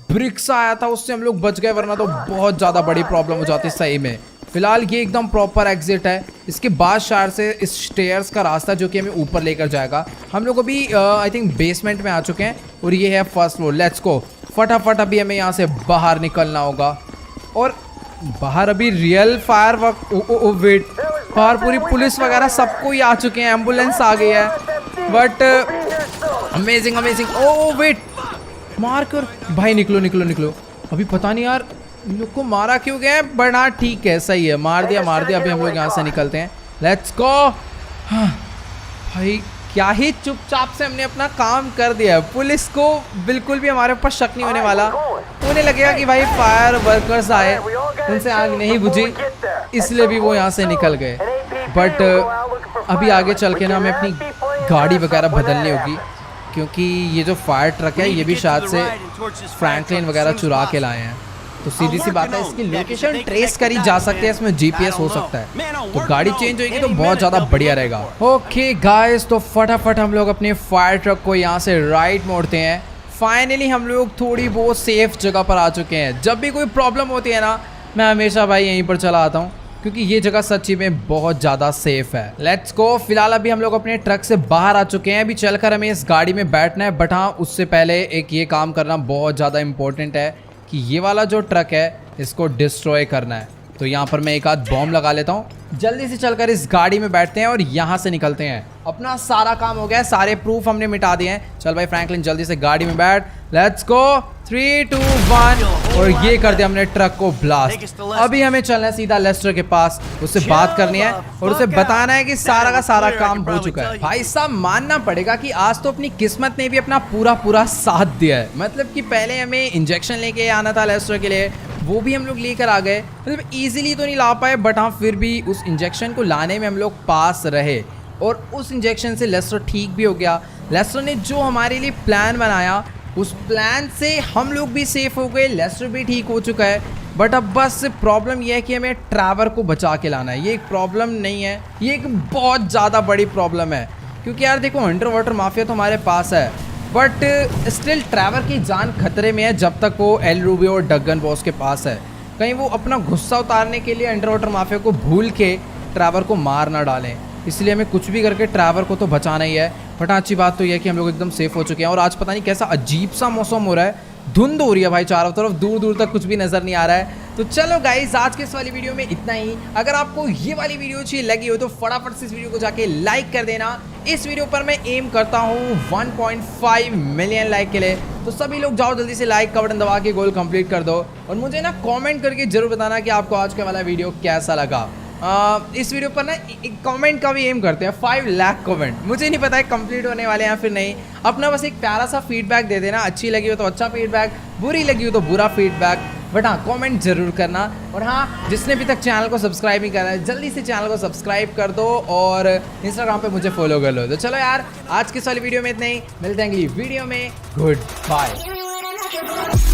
ब्रिक्स आया था उससे हम लोग बच गए, वरना तो बहुत ज्यादा बड़ी प्रॉब्लम हो जाती सही में। फिलहाल ये एकदम प्रॉपर एग्जिट है। इसके बाद शायद से इस स्टेयर्स का रास्ता जो कि हमें ऊपर लेकर जाएगा। हम लोग अभी आई थिंक बेसमेंट में आ चुके हैं और ये है फर्स्ट फ्लोर। लेट्स गो, फटाफट अभी हमें यहाँ से बाहर निकलना होगा। और बाहर अभी real firework. Oh wait, बाहर पूरी पुलिस वगैरह सबको ही आ चुके हैं। एम्बुलेंस आ गई है। But amazing. ओ वेट, मार कर भाई, निकलो। अभी पता नहीं यार इन लोग को मारा क्यों गया है, बट हाँ ठीक है, सही है, मार दिया। अभी हम लोग यहाँ से निकलते हैं। Let's go. हाँ भाई, क्या ही चुपचाप से हमने अपना काम कर दिया। पुलिस को बिल्कुल भी हमारे ऊपर शक नहीं होने वाला। उन्हें लगेगा कि भाई फायर वर्कर्स आए, उनसे आग नहीं बुझी, इसलिए भी वो यहाँ से निकल गए। बट अभी आगे चल के ना हमें अपनी गाड़ी वगैरह बदलनी होगी, क्योंकि ये जो फायर ट्रक है ये भी शायद से फ्रैंकलिन वगैरह चुरा के लाए हैं। तो सीधी सी बात है, इसकी लोकेशन ट्रेस करी जा सकती है, इसमें जीपीएस हो सकता है। तो गाड़ी चेंज होगी तो बहुत ज़्यादा बढ़िया रहेगा। ओके गाइस, तो फटाफट हम लोग अपने फायर ट्रक को यहाँ से राइट मोड़ते हैं। फाइनली हम लोग थोड़ी बहुत सेफ जगह पर आ चुके हैं। जब भी कोई प्रॉब्लम होती है ना, मैं हमेशा भाई यहीं पर चला आता हूँ, क्योंकि ये जगह सच्ची में बहुत ज़्यादा सेफ है। लेट्स गो। फिलहाल अभी हम लोग अपने ट्रक से बाहर आ चुके हैं। अभी चलकर हमें इस गाड़ी में बैठना है। बट हाँ, उससे पहले एक ये काम करना बहुत ज़्यादा इंपॉर्टेंट है कि ये वाला जो ट्रक है इसको डिस्ट्रॉय करना है। तो यहाँ पर मैं एक आध बॉम्ब लगा लेता हूँ। जल्दी से चलकर इस गाड़ी में बैठते हैं और यहाँ से निकलते हैं। अपना सारा काम हो गया, सारे प्रूफ हमने मिटा दिए हैं। चल भाई फ्रैंकलिन, जल्दी से गाड़ी में बैठ। Let's go. 3, 2, 1 और ये कर दिया हमने ट्रक को ब्लास्ट। अभी हमें चलना है सीधा लेस्टर के पास, उससे बात करनी है और उसे बताना है कि सारा का सारा काम हो चुका है। भाई साहब, मानना पड़ेगा कि आज तो अपनी किस्मत ने भी अपना पूरा साथ दिया है। मतलब कि पहले हमें इंजेक्शन लेके आना था लेस्टर के लिए, वो भी हम लोग लेकर आ गए। मतलब इजीली तो नहीं ला पाए, बट हाँ फिर भी उस इंजेक्शन को लाने में हम लोग पास रहे और उस इंजेक्शन से लेस्टर ठीक भी हो गया। लेस्टर ने जो हमारे लिए प्लान बनाया, उस प्लान से हम लोग भी सेफ हो गए, लेस्टर भी ठीक हो चुका है। बट अब बस प्रॉब्लम यह है कि हमें ट्रैवर को बचा के लाना है। ये एक प्रॉब्लम नहीं है, ये एक बहुत ज़्यादा बड़ी प्रॉब्लम है। क्योंकि यार देखो, अंडर वाटर माफिया तो हमारे पास है, बट स्टिल ट्रैवर की जान खतरे में है जब तक वो एल रूबियो और डगन बॉस के पास है। कहीं वो अपना गुस्सा उतारने के लिए अंडर वाटर माफिया को भूल के ट्रैवर को मार ना डालें। इसलिए हमें कुछ भी करके ट्रैवर को तो बचाना ही है। बट अच्छी बात तो यह है कि हम लोग एकदम सेफ हो चुके हैं। और आज पता नहीं कैसा अजीब सा मौसम हो रहा है, धुंध हो रही है भाई चारों तरफ, दूर दूर तक कुछ भी नजर नहीं आ रहा है। तो चलो गाइस, आज के इस वाली वीडियो में इतना ही। अगर आपको ये वाली वीडियो अच्छी लगी हो तो फटाफट से इस वीडियो को जाके लाइक कर देना। इस वीडियो पर मैं एम करता हूँ 1.5 मिलियन लाइक के लिए, तो सभी लोग जाओ जल्दी से लाइक का बटन दबा के गोल कंप्लीट कर दो। और मुझे ना कमेंट करके जरूर बताना कि आपको आज का वाला वीडियो कैसा लगा। इस वीडियो पर ना एक कमेंट का भी एम करते हैं 5 लाख कमेंट। मुझे नहीं पता है कंप्लीट होने वाले हैं फिर नहीं, अपना बस एक प्यारा सा फीडबैक दे देना। अच्छी लगी हो तो अच्छा फीडबैक, बुरी लगी हो तो बुरा फीडबैक, बट हाँ कमेंट जरूर करना। और हाँ, जिसने अभी तक चैनल को सब्सक्राइब नहीं करा है जल्दी से चैनल को सब्सक्राइब कर दो और इंस्टाग्राम पे मुझे फॉलो कर लो। तो चलो यार, आज की इस वाली वीडियो में इतना ही, मिलते हैं अगली वीडियो में। Good bye.